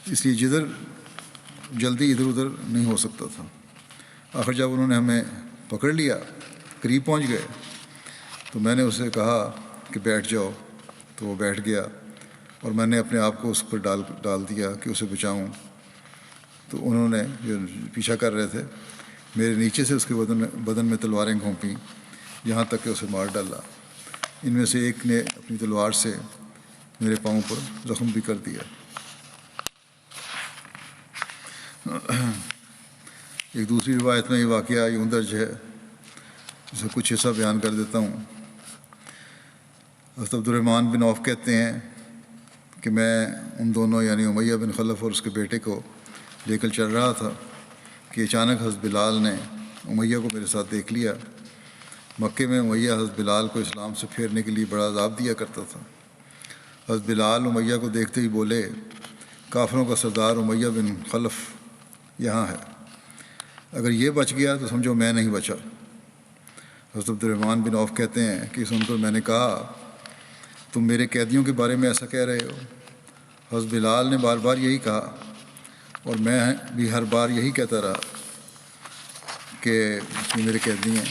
اس لیے جدھر جلدی ادھر ادھر نہیں ہو سکتا تھا۔ آخر جب انہوں نے ہمیں پکڑ لیا، قریب پہنچ گئے، تو میں نے اسے کہا کہ بیٹھ جاؤ، تو وہ بیٹھ گیا اور میں نے اپنے آپ کو اس پر ڈال دیا کہ اسے بچاؤں۔ تو انہوں نے جو پیچھا کر رہے تھے میرے نیچے سے اس کے بدن میں تلواریں گھونپیں یہاں تک کہ اسے مار ڈالا۔ ان میں سے ایک نے اپنی تلوار سے میرے پاؤں پر زخم بھی کر دیا۔ ایک دوسری روایت میں یہ واقعہ یوں درج ہے، جسے کچھ حصہ بیان کر دیتا ہوں۔ حضرت عبد الرحمن بن عوف کہتے ہیں کہ میں ان دونوں یعنی امیہ بن خلف اور اس کے بیٹے کو لے کر چل رہا تھا کہ اچانک حضرت بلال نے امیہ کو میرے ساتھ دیکھ لیا۔ مکے میں امیہ حضرت بلال کو اسلام سے پھیرنے کے لیے بڑا عذاب دیا کرتا تھا۔ حضرت بلال امیہ کو دیکھتے ہی بولے، کافروں کا سردار امیہ بن خلف یہاں ہے، اگر یہ بچ گیا تو سمجھو میں نہیں بچا۔ حضرت عبد الرحمن بن عوف کہتے ہیں کہ سن کر میں نے کہا، تم میرے قیدیوں کے بارے میں ایسا کہہ رہے ہو؟ حضرت بلال نے بار بار یہی کہا اور میں بھی ہر بار یہی کہتا رہا کہ یہ میرے قیدی ہیں۔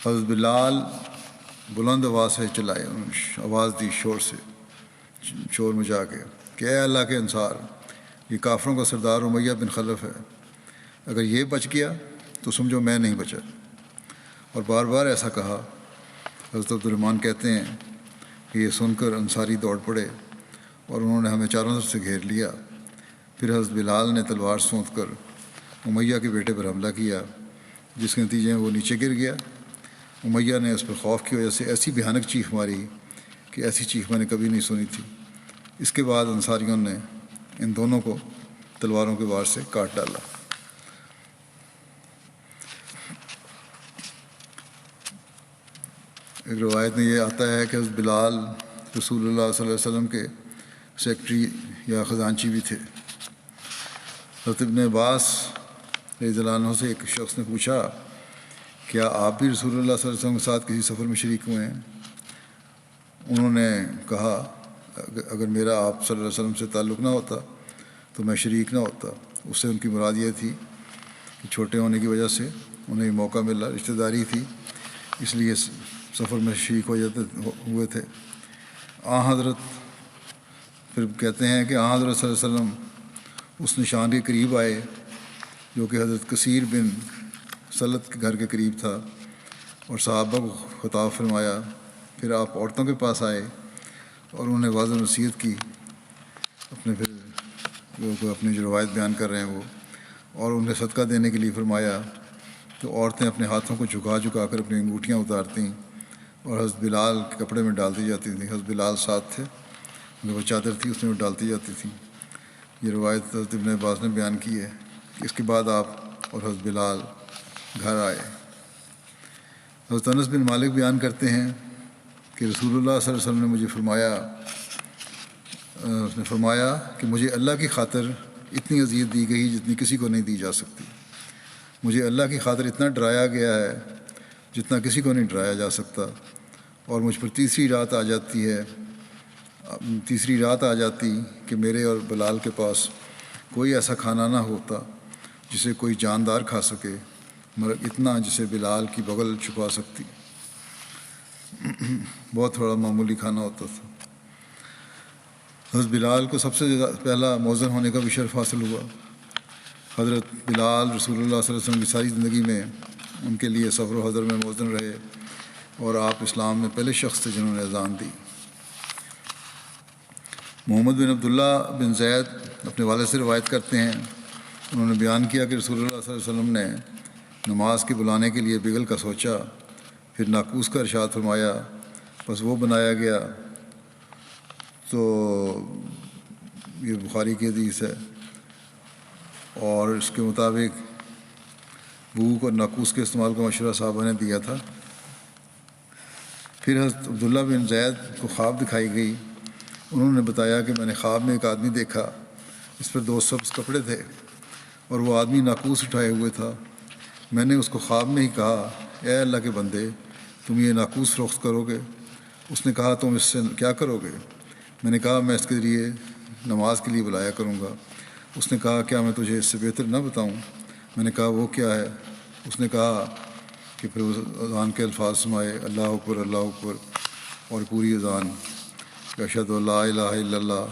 حضرت بلال بلند آواز سے چلائے، آواز دی شور سے، شور مچا کے کہ اے اللہ کے انصار، یہ کافروں کا سردار امیہ بن خلف ہے، اگر یہ بچ گیا تو سمجھو میں نہیں بچا۔ اور بار بار ایسا کہا۔ حضرت عبد الرحمن کہتے ہیں کہ یہ سن کر انصاری دوڑ پڑے اور انہوں نے ہمیں چاروں طرف سے گھیر لیا۔ پھر حضرت بلال نے تلوار سونت کر امیہ کے بیٹے پر حملہ کیا، جس کے نتیجے میں وہ نیچے گر گیا۔ امیہ نے اس پر خوف کی وجہ سے ایسی بھیانک چیخ ماری کہ ایسی چیخ میں نے کبھی نہیں سنی تھی۔ اس کے بعد انصاریوں نے ان دونوں کو تلواروں کے وار سے کاٹ ڈالا۔ ایک روایت میں یہ آتا ہے کہ حضرت بلال رسول اللہ صلی اللہ علیہ وسلم کے سیکرٹری یا خزانچی بھی تھے۔ حضرت ابن عباس رضی اللہ عنہ سے ایک شخص نے پوچھا، کیا آپ بھی رسول اللہ صلی اللہ علیہ وسلم کے ساتھ کسی سفر میں شریک ہوئے ہیں؟ انہوں نے کہا، اگر میرا آپ صلی اللہ علیہ وسلم سے تعلق نہ ہوتا تو میں شریک نہ ہوتا۔ اس سے ان کی مراد یہ تھی کہ چھوٹے ہونے کی وجہ سے انہیں موقع ملا، رشتہ داری تھی، اس لیے سفر میں شریک ہوئے تھے۔ حضرت پھر کہتے ہیں کہ حضرت صلی اللہ علیہ وسلم اس نشان کے قریب آئے جو کہ حضرت کثیر بن سلت کے گھر کے قریب تھا، اور صحابہ کو خطاب فرمایا۔ پھر آپ عورتوں کے پاس آئے اور انہوں نے واضح نصیحت کی، اپنی جو روایت بیان کر رہے ہیں وہ، اور انہیں صدقہ دینے کے لیے فرمایا۔ تو عورتیں اپنے ہاتھوں کو جھکا جھکا کر اپنی انگوٹھیاں اتارتیں اور حضرت بلال کے کپڑے میں ڈالتی جاتی تھیں۔ حضرت بلال ساتھ تھے، جو وہ چادر تھی اس میں وہ ڈالتی جاتی تھیں۔ یہ روایت حضرت ابن عباس نے بیان کی ہے کہ اس کے بعد آپ اور حضرت بلال گھر آئے۔ حضرت انس بن مالک بیان کرتے ہیں کہ رسول اللہ صلی اللہ علیہ وسلم نے مجھے فرمایا کہ مجھے اللہ کی خاطر اتنی اذیت دی گئی جتنی کسی کو نہیں دی جا سکتی۔ مجھے اللہ کی خاطر اتنا ڈرایا گیا ہے جتنا کسی کو نہیں ڈرایا جا سکتا، اور مجھ پر تیسری رات آ جاتی کہ میرے اور بلال کے پاس کوئی ایسا کھانا نہ ہوتا جسے کوئی جاندار کھا سکے، مگر اتنا جسے بلال کی بغل چھپا سکتی۔ بہت تھوڑا معمولی کھانا ہوتا تھا۔ حضرت بلال کو سب سے پہلا مؤذن ہونے کا بھی شرف حاصل ہوا۔ حضرت بلال رسول اللہ صلی اللہ علیہ وسلم کی ساری زندگی میں ان کے لیے سفر و حضر میں مؤذن رہے، اور آپ اسلام میں پہلے شخص تھے جنہوں نے اذان دی۔ محمد بن عبداللہ بن زید اپنے والد سے روایت کرتے ہیں، انہوں نے بیان کیا کہ رسول اللہ صلی اللہ علیہ وسلم نے نماز کے بلانے کے لیے بگل کا سوچا، پھر ناقوس کا ارشاد فرمایا، بس وہ بنایا گیا۔ تو یہ بخاری کی حدیث ہے، اور اس کے مطابق بھوک اور ناقوس کے استعمال کا مشورہ صحابہ نے دیا تھا۔ پھر حضرت عبداللہ بن زید کو خواب دکھائی گئی۔ انہوں نے بتایا کہ میں نے خواب میں ایک آدمی دیکھا، اس پر 2 سبز کپڑے تھے اور وہ آدمی ناقوس اٹھائے ہوئے تھا۔ میں نے اس کو خواب میں ہی کہا، اے اللہ کے بندے، تم یہ ناقوس فروخت کرو گے؟ اس نے کہا، تم اس سے کیا کرو گے؟ میں نے کہا، میں اس کے ذریعے نماز کے لیے بلایا کروں گا۔ اس نے کہا، کیا میں تجھے اس سے بہتر نہ بتاؤں؟ میں نے کہا، وہ کیا ہے؟ اس نے کہا کہ پھر اذان کے الفاظ سنائے، اللہ اکبر اللہ اکبر، اور پوری اذان، اشہد ان لا الہ الا اللہ،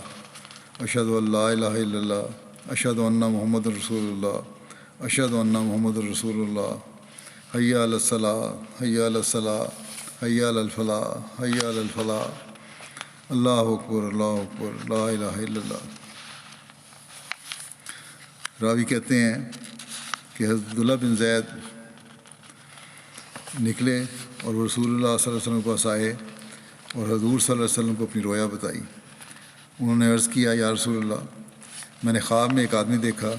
اشہد ان لا الہ الا اللہ، اشہد ان محمد رسول اللہ، اشہد ان محمد رسول اللہ، حی علی الصلاۃ، حی علی الصلاۃ، حی علی الفلاح، حی علی الفلاح، اللہ اکبر لا الہ الا اللہ۔ راوی کہتے ہیں کہ حضرت عبداللہ بن زید نکلے اور وہ رسول اللہ صلی اللہ علیہ وسلم کے پاس آئے اور حضور صلی اللہ علیہ وسلم کو اپنی رویا بتائی۔ انہوں نے عرض کیا، یا رسول اللہ، میں نے خواب میں ایک آدمی دیکھا،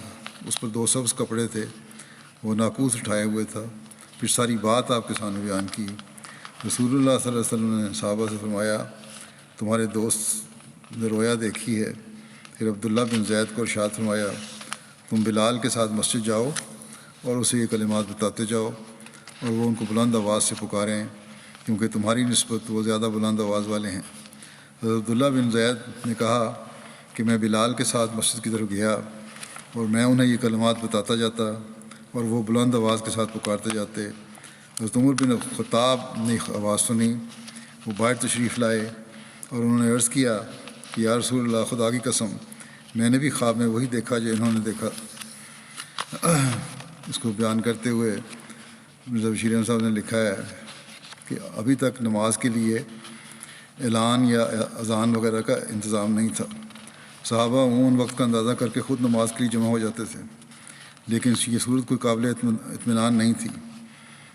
اس پر 2 سبز کپڑے تھے، وہ ناقوس اٹھائے ہوئے تھا۔ پھر ساری بات آپ کے سامنے بیان کی۔ رسول اللہ صلی اللہ علیہ وسلم نے صحابہ سے فرمایا، تمہارے دوست نے رویا دیکھی ہے۔ پھر عبداللہ بن زید کو ارشاد فرمایا، تم بلال کے ساتھ مسجد جاؤ اور اسے یہ کلمات بتاتے جاؤ، اور وہ ان کو بلند آواز سے پکاریں، کیونکہ تمہاری نسبت وہ زیادہ بلند آواز والے ہیں۔ حضرت عبداللہ بن زید نے کہا کہ میں بلال کے ساتھ مسجد کی طرف گیا اور میں انہیں یہ کلمات بتاتا جاتا اور وہ بلند آواز کے ساتھ پکارتے جاتے۔ حضرت عمر بن خطاب نے آواز سنی، وہ باہر تشریف لائے اور انہوں نے عرض کیا کہ یا رسول اللہ، خدا کی قسم، میں نے بھی خواب میں وہی دیکھا جو انہوں نے دیکھا۔ اس کو بیان کرتے ہوئے مرزا بشیر احمد صاحب نے لکھا ہے کہ ابھی تک نماز کے لیے اعلان یا اذان وغیرہ کا انتظام نہیں تھا۔ صحابہ عموماً وقت کا اندازہ کر کے خود نماز کے لیے جمع ہو جاتے تھے، لیکن یہ صورت کوئی قابل اطمینان نہیں تھی۔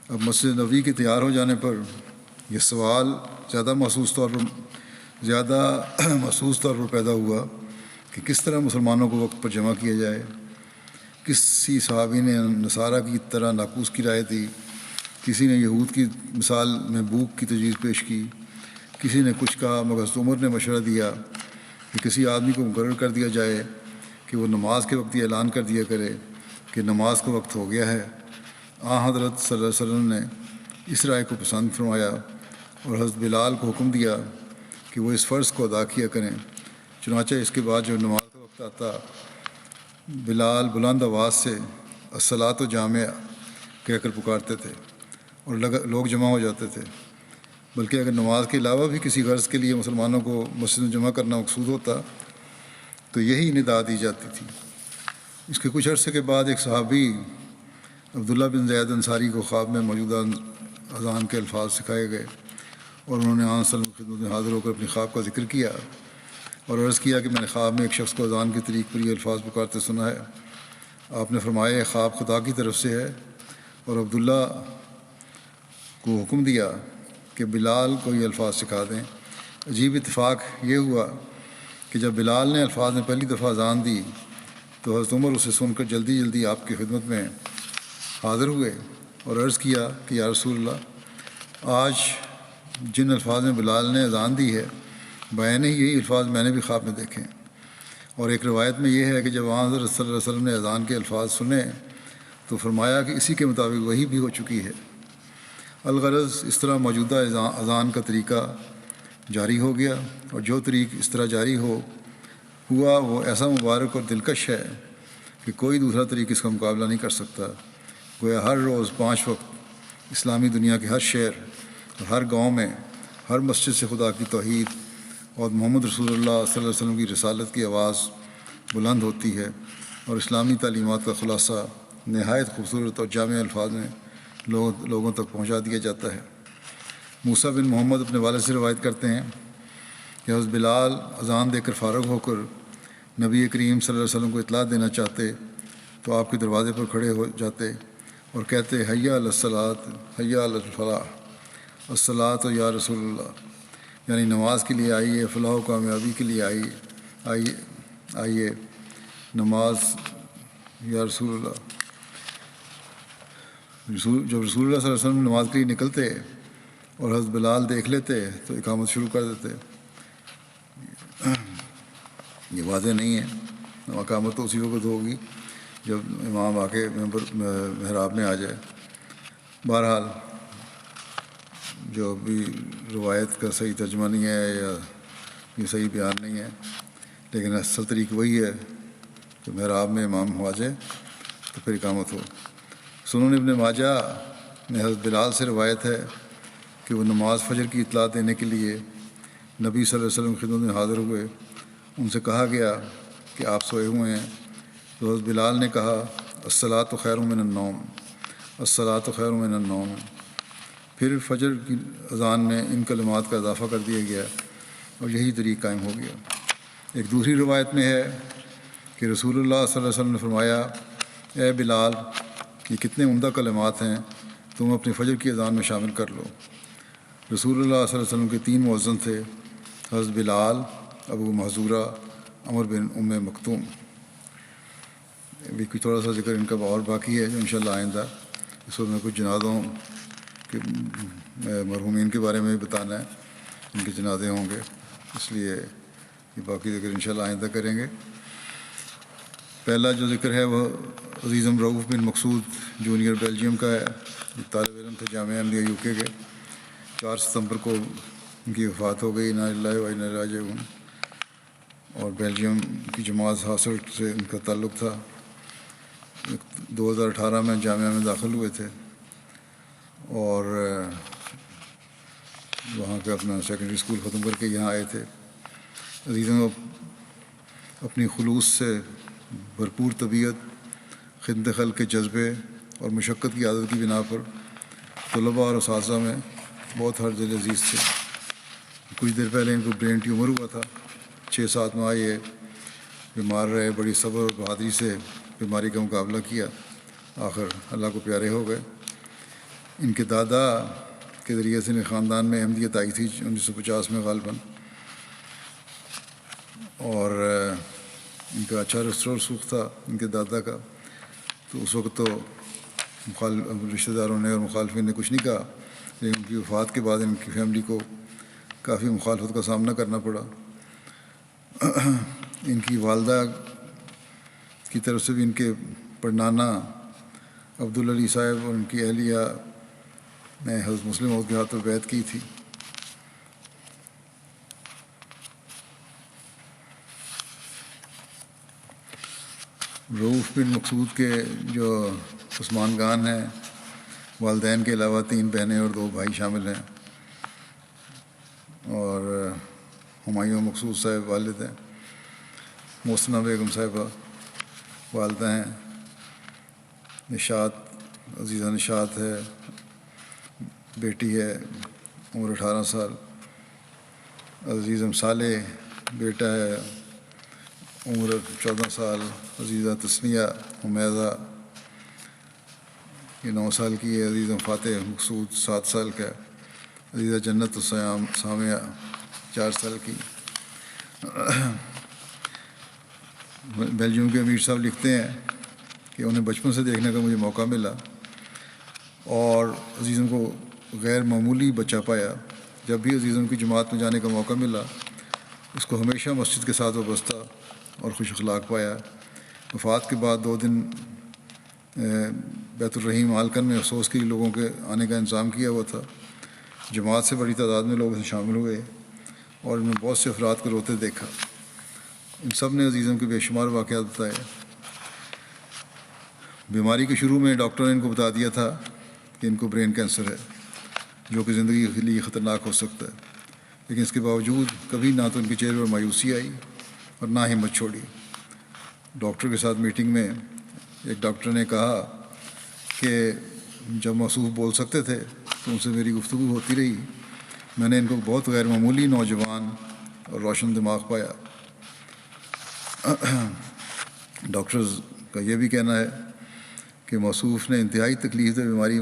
اب مسجد نبوی کے تیار ہو جانے پر یہ سوال زیادہ محسوس طور پر پیدا ہوا کہ کس طرح مسلمانوں کو وقت پر جمع کیا جائے۔ کسی صحابی نے نصارہ کی طرح ناقوس کی رائے دی، کسی نے یہود کی مثال میں بھوک کی تجویز پیش کی، کسی نے کچھ کہا، مگر حضرت عمر نے مشورہ دیا کہ کسی آدمی کو مقرر کر دیا جائے کہ وہ نماز کے وقت یہ اعلان کر دیا کرے کہ نماز کا وقت ہو گیا ہے۔ حضرت صلی اللہ علیہ وسلم نے اس رائے کو پسند فرمایا اور حضرت بلال کو حکم دیا کہ وہ اس فرض کو ادا کیا کریں۔ چنانچہ اس کے بعد جب نماز کا وقت آتا، بلال بلند آواز سے الصلاۃ جامعہ کہہ کر پکارتے تھے اور لوگ جمع ہو جاتے تھے۔ بلکہ اگر نماز کے علاوہ بھی کسی غرض کے لیے مسلمانوں کو مسجد میں جمع کرنا مقصود ہوتا تو یہی ندا دی جاتی تھی۔ اس کے کچھ عرصے کے بعد ایک صحابی عبداللہ بن زید انصاری کو خواب میں موجودہ اذان کے الفاظ سکھائے گئے اور انہوں نے آن صلی اللہ علیہ وسلم کی خدمت میں حاضر ہو کر اپنی خواب کا ذکر کیا اور عرض کیا کہ میں نے خواب میں ایک شخص کو اذان کی طریق پر یہ الفاظ پکارتے سنا ہے۔ آپ نے فرمایا یہ خواب خدا کی طرف سے ہے، اور عبداللہ کو حکم دیا کہ بلال کو یہ الفاظ سکھا دیں۔ عجیب اتفاق یہ ہوا کہ جب بلال نے الفاظ میں پہلی دفعہ اذان دی تو حضرت عمر اسے سن کر جلدی جلدی آپ کی خدمت میں حاضر ہوئے اور عرض کیا کہ یا رسول اللہ، آج جن الفاظ میں بلال نے اذان دی ہے بیان ہی یہی الفاظ میں نے بھی خواب میں دیکھے۔ اور ایک روایت میں یہ ہے کہ جب حضرت صلی اللہ علیہ وسلم نے اذان کے الفاظ سنے تو فرمایا کہ اسی کے مطابق وہی بھی ہو چکی ہے۔ الغرض اس طرح موجودہ اذان کا طریقہ جاری ہو گیا، اور جو طریق اس طرح جاری ہوا وہ ایسا مبارک اور دلکش ہے کہ کوئی دوسرا طریق اس کا مقابلہ نہیں کر سکتا۔ گویا ہر روز 5 وقت اسلامی دنیا کے ہر شہر اور ہر گاؤں میں ہر مسجد سے خدا کی توحید اور محمد رسول اللہ صلی اللہ علیہ وسلم کی رسالت کی آواز بلند ہوتی ہے، اور اسلامی تعلیمات کا خلاصہ نہایت خوبصورت اور جامع الفاظ میں لوگوں تک پہنچا دیا جاتا ہے۔ موسیٰ بن محمد اپنے والد سے روایت کرتے ہیں کہ حضرت بلال اذان دے کر فارغ ہو کر نبی کریم صلی اللہ علیہ وسلم کو اطلاع دینا چاہتے تو آپ کے دروازے پر کھڑے ہو جاتے اور کہتے حی علی الصلاۃ حی علی الفلاح، الصلاۃ یا رسول اللہ، یعنی نماز کے لیے آئیے، فلاح و کامیابی کے لیے آئیے نماز یا رسول اللہ۔ جب رسول اللہ صلی اللہ علیہ وسلم نماز کے لیے نکلتے اور حضرت بلال دیکھ لیتے تو اقامت شروع کر دیتے۔ یہ واضح نہیں ہے، اقامت تو اسی وقت ہوگی جب امام آ کے محراب میں آ جائے۔ بہرحال جو بھی روایت کا صحیح ترجمہ نہیں ہے یا یہ صحیح بیان نہیں ہے، لیکن اصل طریق وہی ہے کہ محراب میں امام ہو جائے تو پھر اقامت ہو۔ سنن ابن ماجہ میں حضرت بلال سے روایت ہے کہ وہ نماز فجر کی اطلاع دینے کے لیے نبی صلی اللہ علیہ وسلم کی خدمت میں حاضر ہوئے۔ ان سے کہا گیا کہ آپ سوئے ہوئے ہیں، تو حضرت بلال نے کہا الصلاۃ خیر من النوم، الصلاۃ خیر من النوم۔ پھر فجر کی اذان میں ان کلمات کا اضافہ کر دیا گیا اور یہی طریق قائم ہو گیا۔ ایک دوسری روایت میں ہے کہ رسول اللہ صلی اللہ علیہ وسلم نے فرمایا اے بلال، یہ کتنے عمدہ کلمات ہیں، تم اپنی فجر کی اذان میں شامل کر لو۔ رسول اللہ صلی اللہ علیہ وسلم کے 3 مؤذن تھے، حضرت بلال، ابو محذورہ، عمر بن مکتوم۔ ابھی کچھ تھوڑا سا ذکر ان کا اور باقی ہے جو انشاءاللہ آئندہ اس وقت میں کچھ جنازوں کے مرحومین کے بارے میں بھی بتانا ہے، ان کے جنازے ہوں گے، اس لیے یہ باقی ذکر انشاءاللہ آئندہ کریں گے۔ پہلا جو ذکر ہے وہ عزیزم رؤوف بن مقصود جونیئر بیلجیم کا ہے، طالب علم تھے جامعہ احمدیہ یو کے 4 ستمبر کو ان کی وفات ہو گئی، انا للہ و انا الیہ راجعون، اور بیلجیم کی جماعت حاصل سے ان کا تعلق تھا۔ 2018 میں جامعہ میں داخل ہوئے تھے اور وہاں کا اپنا سیکنڈری اسکول ختم کر کے یہاں آئے تھے۔ عزیزوں، اپنی خلوص سے بھرپور طبیعت، خدمت خلق کے جذبے اور مشقت کی عادت کی بنا پر طلباء اور اساتذہ میں بہت ہر دل عزیز تھے۔ کچھ دیر پہلے ان کو برین ٹیومر ہوا تھا، 6-7 ماہ یہ بیمار رہے، بڑی صبر اور بہادری سے بیماری کا مقابلہ کیا، آخر اللہ کو پیارے ہو گئے۔ ان کے دادا کے ذریعے سے خاندان میں احمدیت آئی تھی 1950 میں غالباً، اور ان کا اچھا رسوخ تھا ان کے دادا کا، تو اس وقت تو رشتہ داروں نے اور مخالفین نے کچھ نہیں کہا، لیکن ان کی وفات کے بعد ان کی فیملی کو کافی مخالفت کا سامنا کرنا پڑا۔ ان کی والدہ کی طرف سے بھی ان کے پڑنانا عبدالعلی صاحب اور ان کی اہلیہ نے حضرت مسلم موعود کے ہاتھ پر بیعت کی تھی۔ رؤوف بن مقصود کے جو عثمان گان ہیں، والدین کے علاوہ 3 بہنیں اور 2 بھائی شامل ہیں، اور ہمایوں مقصود صاحب والد ہیں، محسنہ بیگم صاحبہ والدہ ہیں، نشاط عزیزہ نشاط ہے، بیٹی ہے عمر 18 سال، عزیزم صالح بیٹا ہے عمر 14 سال، عزیزہ تسنیہ حمیدہ یہ 9 سال کی ہے، عزیزم فاتح مقصود 7 سال کا ہے، عزیزہ جنت السیام سامیہ 4 سال کی۔ بیلجیم کے امیر صاحب لکھتے ہیں کہ انہیں بچپن سے دیکھنے کا مجھے موقع ملا اور عزیزم کو غیر معمولی بچہ پایا۔ جب بھی عزیزم کی جماعت میں جانے کا موقع ملا، اس کو ہمیشہ مسجد کے ساتھ وابستہ اور خوش اخلاق پایا۔ وفات کے بعد 2 دن بیت الرحیم ہالکن میں افسوس کے لیے لوگوں کے آنے کا انتظام کیا ہوا تھا۔ جماعت سے بڑی تعداد میں لوگ شامل ہوئے اور ان میں بہت سے افراد کو روتے دیکھا۔ ان سب نے عزیزم کے بے شمار واقعات بتائے۔ بیماری کے شروع میں ڈاکٹر نے ان کو بتا دیا تھا کہ ان کو برین کینسر ہے، جو کہ زندگی کے لیے خطرناک ہو سکتا ہے، لیکن اس کے باوجود کبھی نہ تو ان کے چہرے پر مایوسی آئی اور نہ ہمت چھوڑی۔ ڈاکٹر کے ساتھ میٹنگ میں ایک ڈاکٹر نے کہا کہ جب موصوف بول سکتے تھے تو ان سے میری گفتگو ہوتی رہی، میں نے ان کو بہت غیر معمولی نوجوان اور روشن دماغ پایا۔ ڈاکٹرز کا یہ بھی کہنا ہے کہ موصوف نے انتہائی تکلیف دہ بیماری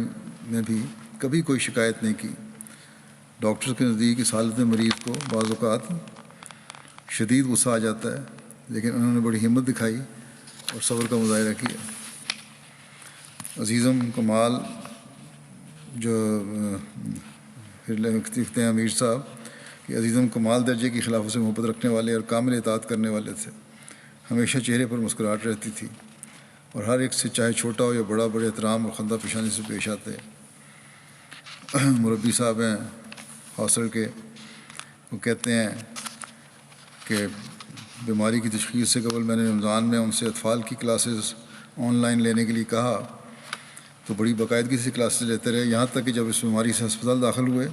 میں بھی کبھی کوئی شکایت نہیں کی۔ ڈاکٹر کے نزدیک اس حالت میں مریض کو بعض اوقات شدید غصہ آ جاتا ہے، لیکن انہوں نے بڑی ہمت دکھائی اور صبر کا مظاہرہ کیا۔ عزیزم کمال جو لکھتے ہیں امیر صاحب کہ عزیزم کمال درجے کی خلافت سے محبت رکھنے والے اور کامل اطاعت کرنے والے تھے۔ ہمیشہ چہرے پر مسکراہٹ رہتی تھی اور ہر ایک سے چاہے چھوٹا ہو یا بڑا بڑے احترام اور خندہ پیشانی سے پیش آتے۔ مربی صاحب ہیں حاصل کے، وہ کہتے ہیں کہ بیماری کی تشخیص سے قبل میں نے رمضان میں ان سے اطفال کی کلاسز آن لائن لینے کے لیے کہا تو بڑی باقاعدگی سے کلاسز لیتے رہے، یہاں تک کہ جب اس بیماری سے ہسپتال داخل ہوئے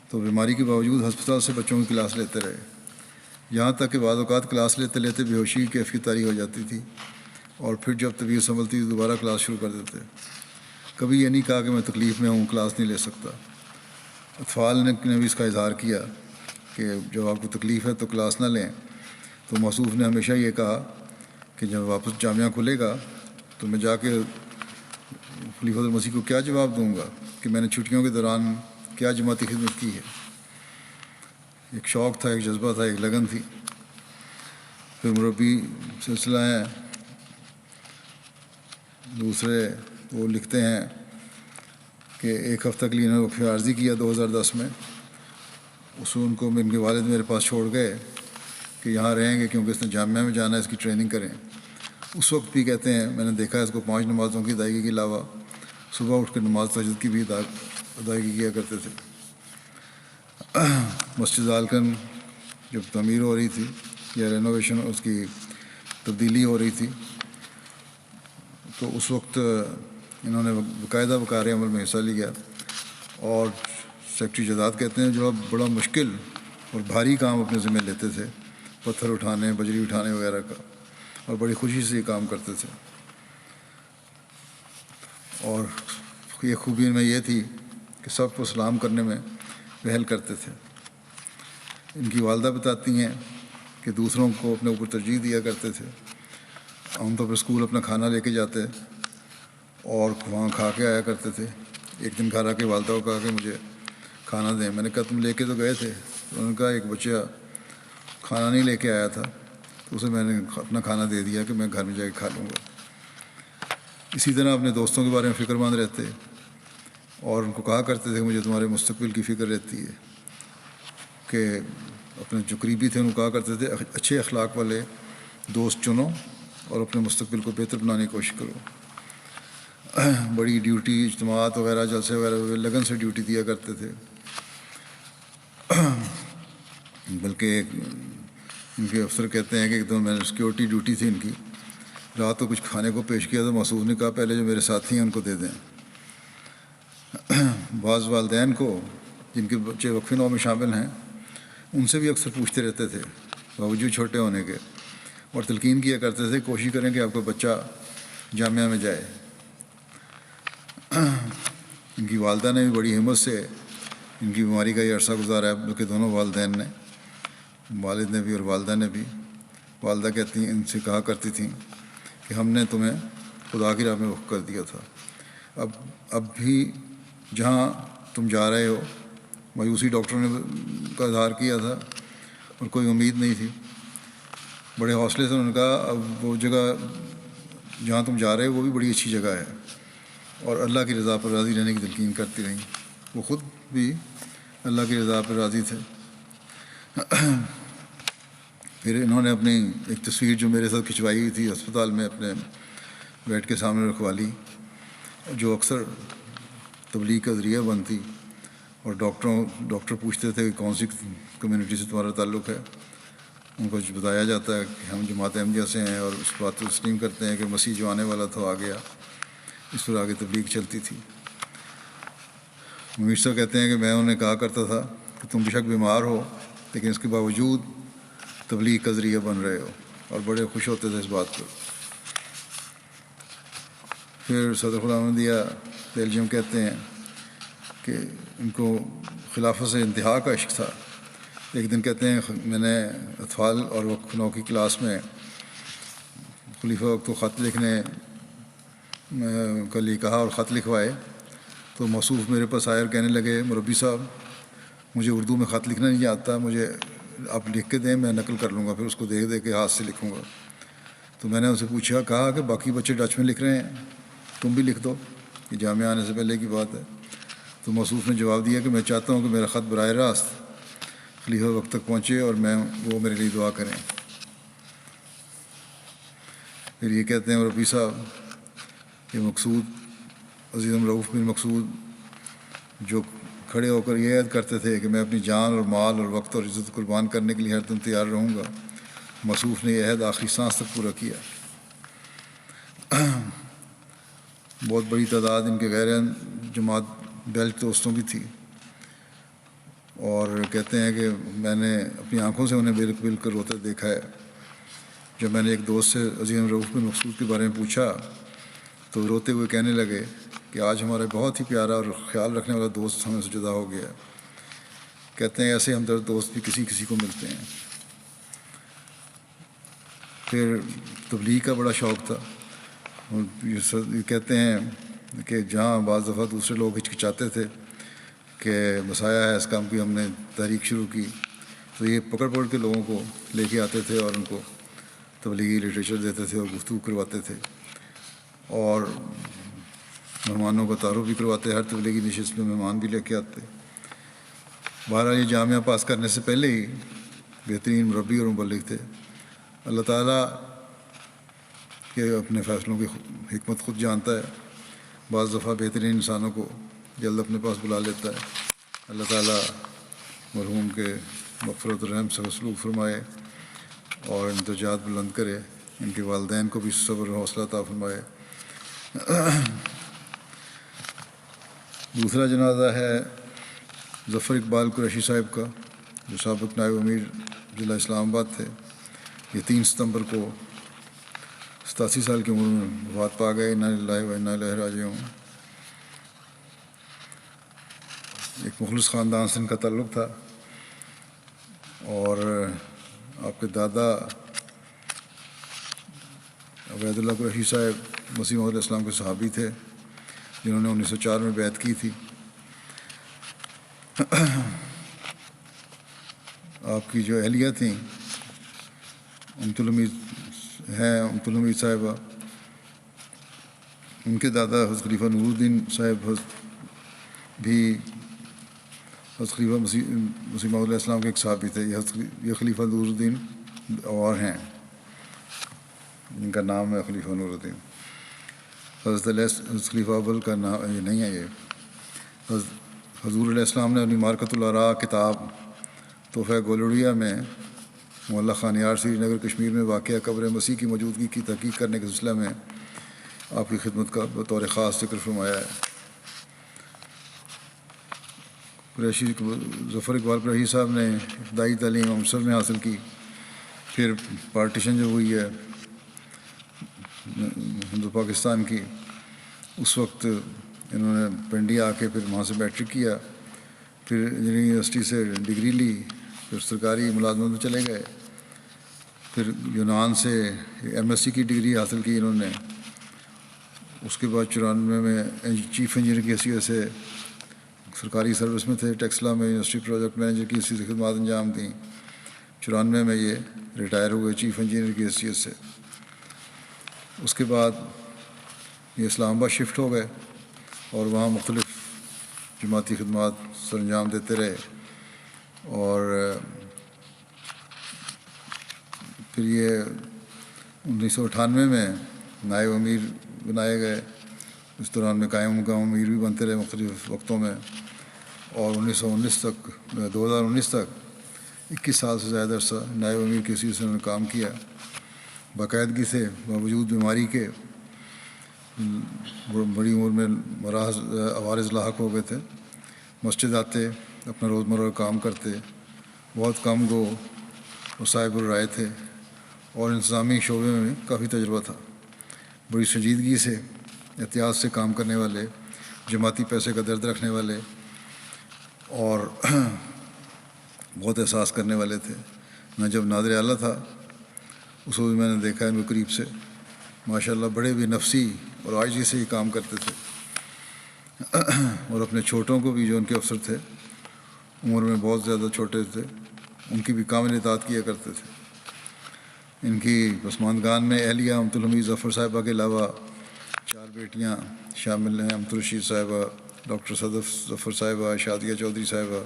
تو بیماری کے باوجود ہسپتال سے بچوں کی کلاس لیتے رہے، یہاں تک کہ بعض اوقات کلاس لیتے لیتے بے ہوشی کی کیفیت طاری ہو جاتی تھی، اور پھر جب طبیعت سنبھلتی تو دوبارہ کلاس شروع کر دیتے۔ کبھی یہ نہیں کہا کہ میں تکلیف میں ہوں، کلاس نہیں لے سکتا۔ اطفال نے بھی اس کا اظہار کیا کہ جب آپ کو تکلیف ہے تو کلاس نہ لیں، تو موصوف نے ہمیشہ یہ کہا کہ جب واپس جامعہ کھلے گا تو میں جا کے خلیفۃ المسیح کو کیا جواب دوں گا کہ میں نے چھٹیوں کے دوران کیا جماعتی خدمت کی ہے۔ ایک شوق تھا، ایک جذبہ تھا، ایک لگن تھی۔ پھر مربی سلسلہ ہیں دوسرے، وہ لکھتے ہیں کہ 1 ہفتہ کے لیے انہوں نے وقفہ عارضی کیا 2010 میں۔ اس ان کو ان کے والد میرے پاس چھوڑ گئے کہ یہاں رہیں گے کیونکہ اس نے جامعہ میں جانا ہے، اس کی ٹریننگ کریں۔ اس وقت بھی کہتے ہیں میں نے دیکھا اس کو 5 نمازوں کی ادائیگی کے علاوہ صبح اٹھ کر نماز تہجد کی بھی ادائیگی کیا کرتے تھے۔ مسجد ہالکن جب تعمیر ہو رہی تھی یا رینوویشن، اس کی تبدیلی ہو رہی تھی، تو اس وقت انہوں نے باقاعدہ وقار عمل میں حصہ لیا، اور سیکٹری جداد کہتے ہیں جو بڑا مشکل اور بھاری کام اپنے ذمہ لیتے تھے پتھر اٹھانے، بجری اٹھانے وغیرہ کا، اور بڑی خوشی سے یہ کام کرتے تھے۔ اور یہ خوبی میں یہ تھی کہ سب کو سلام کرنے میں پہل کرتے تھے۔ ان کی والدہ بتاتی ہیں کہ دوسروں کو اپنے اوپر ترجیح دیا کرتے تھے۔ عام طور پر اسکول اپنا کھانا لے کے جاتے اور وہاں کھا کے آیا کرتے تھے۔ ایک دن گھر آ کے والدہ کو کہا کہ مجھے کھانا دیں۔ میں نے کہا تم لے کے تو گئے تھے۔ انہوں نے کہا ایک بچہ کھانا نہیں لے کے آیا تھا تو اسے میں نے اپنا کھانا دے دیا کہ میں گھر میں جا کے کھا لوں گا۔ اسی طرح اپنے دوستوں کے بارے میں فکر مند رہتے اور ان کو کہا کرتے تھے کہ مجھے تمہارے مستقبل کی فکر رہتی ہے، کہ اپنے جو قریبی تھے ان کو کہا کرتے تھے اچھے اخلاق والے دوست چنو اور اپنے مستقبل کو بہتر بنانے کی کوشش کرو۔ بڑی ڈیوٹی، اجتماعات وغیرہ، جلسے وغیرہ لگن سے ڈیوٹی دیا کرتے تھے۔ بلکہ ان کے افسر کہتے ہیں کہ ایک دم میں نے سیکورٹی ڈیوٹی تھی ان کی، رات کو کچھ کھانے کو پیش کیا تو محسوس نے کہا پہلے جو میرے ساتھی ہیں ان کو دے دیں۔ بعض والدین کو جن کے بچے وقف نو میں شامل ہیں ان سے بھی اکثر پوچھتے رہتے تھے باوجود چھوٹے ہونے کے، اور تلقین کیا کرتے تھے کوشش کریں کہ آپ کا بچہ جامعہ میں جائے۔ ان کی والدہ نے بھی بڑی ہمت سے ان کی بیماری کا یہ عرصہ گزارا ہے، بلکہ دونوں والدین نے، والد نے بھی اور والدہ نے بھی۔ والدہ کہتی ہیں ان سے کہا کرتی تھیں کہ ہم نے تمہیں خدا کی راہ میں رخ کر دیا تھا، اب بھی جہاں تم جا رہے ہو۔ مایوسی ڈاکٹر نے کا اظہار کیا تھا اور کوئی امید نہیں تھی۔ بڑے حوصلے سے انہوں نے کہا اب وہ جگہ جہاں تم جا رہے ہو وہ بھی بڑی اچھی جگہ ہے، اور اللہ کی رضا پر راضی رہنے کی تلقین کرتی رہیں۔ وہ خود بھی اللہ کی رضا پر راضی تھے۔ پھر انہوں نے اپنی ایک تصویر جو میرے ساتھ کھنچوائی ہوئی تھی ہسپتال میں اپنے بیڈ کے سامنے رکھوا لی، جو اکثر تبلیغ کا ذریعہ بنتی، اور ڈاکٹر پوچھتے تھے کہ کون سی کمیونٹی سے تمہارا تعلق ہے۔ ان کو بتایا جاتا ہے کہ ہم جماعت احمدیہ سے ہیں، اور اس بات کو تسلیم کرتے ہیں کہ مسیح جو آنے والا تھا آ گیا۔ اس پر آگے تبلیغ چلتی تھی۔ میر صاحب کہتے ہیں کہ میں انہیں کہا کرتا تھا کہ تم بے شک بیمار ہو لیکن اس کے باوجود تبلیغ کا ذریعہ بن رہے ہو، اور بڑے خوش ہوتے تھے اس بات پر۔ پھر صدر غلام احمدیہ بیلجیم کہتے ہیں کہ ان کو خلافت سے انتہا کا عشق تھا۔ ایک دن کہتے ہیں میں نے اطفال اور وقف نو کی کلاس میں خلیفہ وقت کو خط لکھنے کے لیے کہا اور خط لکھوائے، تو موصوف میرے پاس آئے اور کہنے لگے مربی صاحب مجھے اردو میں خط لکھنا نہیں آتا، مجھے آپ لکھ کے دیں، میں نقل کر لوں گا، پھر اس کو دیکھ کے ہاتھ سے لکھوں گا۔ تو میں نے ان سے پوچھا، کہا کہ باقی بچے ڈچ میں لکھ رہے ہیں، تم بھی لکھ دو، یہ جامعہ آنے سے پہلے کی بات ہے۔ تو موصوف نے جواب دیا کہ میں چاہتا ہوں کہ میرا خط براہ راست خلیفہ وقت تک پہنچے اور وہ میرے لیے دعا کریں۔ پھر یہ کہتے ہیں ربی صاحب، یہ مقصود عزیزم رؤوف بن مقصود جو کھڑے ہو کر یہ عہد کرتے تھے کہ میں اپنی جان اور مال اور وقت اور عزت قربان کرنے کے لیے ہر دم تیار رہوں گا، موصوف نے یہ عہد آخری سانس تک پورا کیا۔ بہت بڑی تعداد ان کے غیر جماعت بیلٹ دوستوں بھی تھی، اور کہتے ہیں کہ میں نے اپنی آنکھوں سے انہیں بل کر روتے دیکھا ہے۔ جب میں نے ایک دوست سے عزیزم رؤوف بن مقصود کے بارے میں پوچھا تو روتے ہوئے کہنے لگے کہ آج ہمارا بہت ہی پیارا اور خیال رکھنے والا دوست ہمیں سے جدا ہو گیا۔ کہتے ہیں ایسے ہمدرد دوست بھی کسی کسی کو ملتے ہیں۔ پھر تبلیغ کا بڑا شوق تھا۔ یہ کہتے ہیں کہ جہاں بعض دفعہ دوسرے لوگ ہچکچاتے تھے کہ مسایا ہے اس کام کی، ہم نے تحریک شروع کی، تو یہ پکڑ کے لوگوں کو لے کے آتے تھے اور ان کو تبلیغی لٹریچر دیتے تھے اور گفتگو کرواتے تھے، اور مہمانوں کا تعارف بھی کرواتے، ہر تبلیغی نشست میں مہمان بھی لے کے آتے۔ بہرحال یہ جامعہ پاس کرنے سے پہلے ہی بہترین مربی اور مبلغ تھے۔ اللہ تعالیٰ کہ اپنے فیصلوں کی حکمت خود جانتا ہے، بعض دفعہ بہترین انسانوں کو جلد اپنے پاس بلا لیتا ہے۔ اللہ تعالیٰ مرحوم کے مغفرت و رحم سے سلوک فرمائے اور ان درجات بلند کرے، ان کے والدین کو بھی صبر و حوصلہ عطا فرمائے۔ دوسرا جنازہ ہے ظفر اقبال قریشی صاحب کا، جو سابق نائب امیر ضلع اسلام آباد تھے۔ یہ 3 ستمبر کو 87 سال کی عمر میں وفات پا گئے. انا للہ و انا الیہ راجعون. ایک مخلص خاندان سے ان کا تعلق تھا، اور آپ کے دادا عبید اللہ قریشی صاحب مسیح موعود علیہ السلام کے صحابی تھے، جنہوں نے 1904 میں بیعت کی تھی. آپ کی جو اہلیہ تھیں امت الحمید صاحبہ، ان کے دادا حضرت خلیفہ نور الدین صاحب بھی حضرت خلیفہ مسیح موعود علیہ السلام کے ایک صحابی تھے. یہ خلیفہ نور الدین اور ہیں جن کا نام ہے خلیفہ نور الدین. حضرت خلیفہ اول کا نام یہ نہیں ہے. یہ حضور علیہ السلام نے اپنی مارکۃ الآراء کتاب تحفہ گولڑیا میں معلّہ خان یار سری نگر کشمیر میں واقع قبر مسیح کی موجودگی کی تحقیق کرنے کے سلسلہ میں آپ کی خدمت کا بطور خاص ذکر فرمایا ہے. قریشی ظفر اقبال قریشی صاحب نے ابتدائی تعلیم امرتسر میں حاصل کی. پھر پارٹیشن جو ہوئی ہے ہندو پاکستان کی، اس وقت انہوں نے پنڈی آ کے پھر وہاں سے میٹرک کیا، پھر انجینئرنگ یونیورسٹی سے ڈگری لی، پھر سرکاری ملازمت میں چلے گئے. پھر یونان سے ایم ایس سی کی ڈگری حاصل کی انہوں نے. اس کے بعد 94 میں چیف انجینئر کی حیثیت سے سرکاری سروس میں تھے. ٹیکسلا میں یونیورسٹی پروجیکٹ مینیجر کی حیثیت سے خدمات انجام دیں. 94 میں یہ ریٹائر ہوئے چیف انجینئر کی حیثیت سے. اس کے بعد یہ اسلام آباد شفٹ ہو گئے اور وہاں مختلف جماعتی خدمات سر انجام دیتے رہے. اور پھر یہ 1998 میں نائب امیر بنائے گئے. اس دوران میں قائم مقام امیر بھی بنتے رہے مختلف وقتوں میں. اور 2019 تک 21 سال سے زیادہ عرصہ نائب امیر کی حیثیت سے انہوں نے کام کیا. باقاعدگی سے باوجود بیماری کے بڑی عمر میں عوارض لاحق ہو گئے تھے. مسجد آتے، اپنا روزمرہ کام کرتے، بہت کم گو اور صاحب الرائے تھے، اور انتظامی شعبے میں کافی تجربہ تھا. بڑی سنجیدگی سے احتیاط سے کام کرنے والے، جماعتی پیسے کا درد رکھنے والے، اور بہت احساس کرنے والے تھے. میں جب نادر اعلیٰ تھا اس وقت میں نے دیکھا ان کو قریب سے. ماشاءاللہ بڑے بھی نفسی اور عاجزی سے ہی کام کرتے تھے، اور اپنے چھوٹوں کو بھی جو ان کے افسر تھے عمر میں بہت زیادہ چھوٹے تھے ان کی بھی کامل اطاعت کیا کرتے تھے. ان کی پسماندگان میں اہلیہ امت الحمید ظفر صاحبہ کے علاوہ 4 بیٹیاں شامل ہیں: امت الرشید صاحبہ، ڈاکٹر صدف ظفر صاحبہ، شادیہ چودھری صاحبہ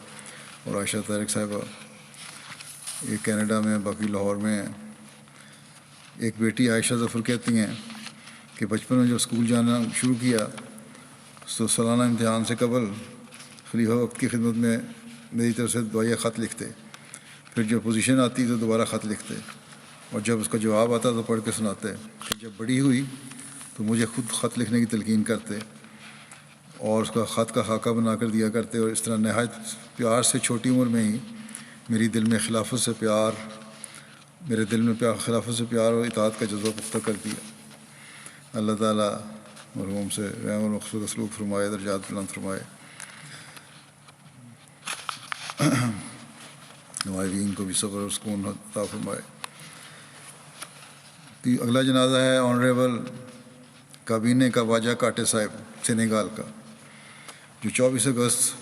اور عائشہ طارق صاحبہ. یہ کینیڈا میں، باقی لاہور میں ہیں. ایک بیٹی عائشہ ظفر کہتی ہیں کہ بچپن میں جب اسکول جانا شروع کیا تو سالانہ امتحان سے قبل خلیفہ وقت کی خدمت میں میری طرف سے دعائیہ خط لکھتے. پھر جب پوزیشن آتی تو دوبارہ خط لکھتے، اور جب اس کا جواب آتا تو پڑھ کے سناتے. پھر جب بڑی ہوئی تو مجھے خود خط لکھنے کی تلقین کرتے اور اس کا خط کا خاکہ بنا کر دیا کرتے. اور اس طرح نہایت پیار سے چھوٹی عمر میں ہی میرے دل میں خلافت سے پیار اور اطاعت کا جذبہ پختہ کر دیا. اللہ تعالیٰ مرحوم سے رحم اور مغفرت کا سلوک فرمائے، درجات بلند فرمائے. نوائبین کو بھی صبر اور سکون عطا فرمائے. اگلا جنازہ ہے آنریبل کابینے کا واجہ کاٹے صاحب سینیگال کا، جو 24 اگست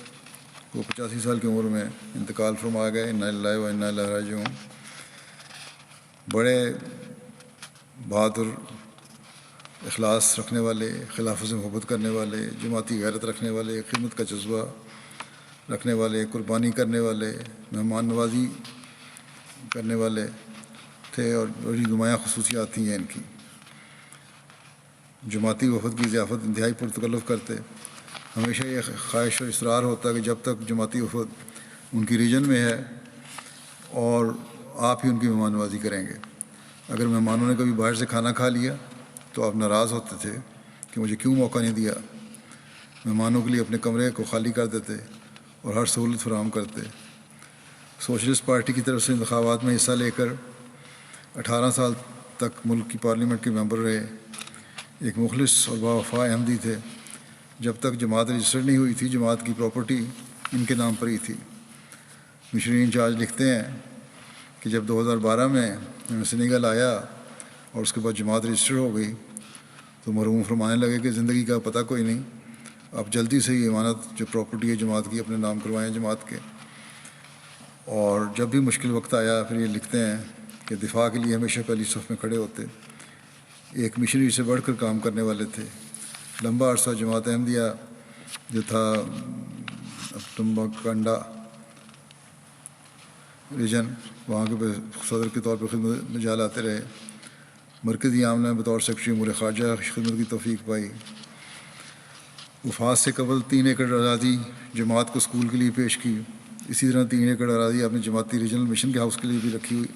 کو 85 سال کی عمر میں انتقال فرما گئے. انا للہ و انا الیہ راجعون. بڑے بہادر، اخلاص رکھنے والے، خلافت سے محبت کرنے والے، جماعتی غیرت رکھنے والے، خدمت کا جذبہ رکھنے والے، قربانی کرنے والے، مہمان نوازی کرنے والے تھے، اور بڑی نمایاں خصوصیات تھیں ان کی. جماعتی وفد کی ضیافت انتہائی پرتکلف کرتے. ہمیشہ یہ خواہش اور اصرار ہوتا کہ جب تک جماعتی وفد ان کی ریجن میں ہے اور آپ ہی ان کی مہمان نوازی کریں گے. اگر مہمانوں نے کبھی باہر سے کھانا کھا لیا تو آپ ناراض ہوتے تھے کہ مجھے کیوں موقع نہیں دیا. مہمانوں کے لیے اپنے کمرے کو خالی کر دیتے اور ہر سہولت فراہم کرتے. سوشلسٹ پارٹی کی طرف سے انتخابات میں حصہ لے کر 18 سال تک ملک کی پارلیمنٹ کے ممبر رہے، ایک مخلص اور باوفا احمدی تھے۔ جب تک جماعت رجسٹر نہیں ہوئی تھی جماعت کی پراپرٹی ان کے نام پر ہی تھی۔ مشرین انچارج لکھتے ہیں کہ جب 2012 میں سینیگل آیا اور اس کے بعد جماعت رجسٹر ہو گئی تو مرحوم فرمانے لگے کہ زندگی کا پتہ کوئی نہیں، اب جلدی سے یہ امانت جو پراپرٹی ہے جماعت کی اپنے نام کروائیں جماعت کے۔ اور جب بھی مشکل وقت آیا پھر یہ لکھتے ہیں کہ دفاع کے لیے ہمیشہ پہلی صف میں کھڑے ہوتے، ایک مشنری سے بڑھ کر کام کرنے والے تھے۔ لمبا عرصہ جماعت احمدیہ جو تھا ٹمباکنڈا ریجن، وہاں کے صدر کے طور پر خدمت میں جال آتے رہے۔ مرکزی عاملہ میں بطور سیکرٹری امور خارجہ خدمت کی توفیق پائی۔ وفات سے قبل 3 ایکڑ اراضی جماعت کو اسکول کے لیے پیش کی، اسی طرح 3 ایکڑ اراضی آپ نے جماعتی ریجنل مشن کے ہاؤس کے لیے بھی رکھی ہوئی،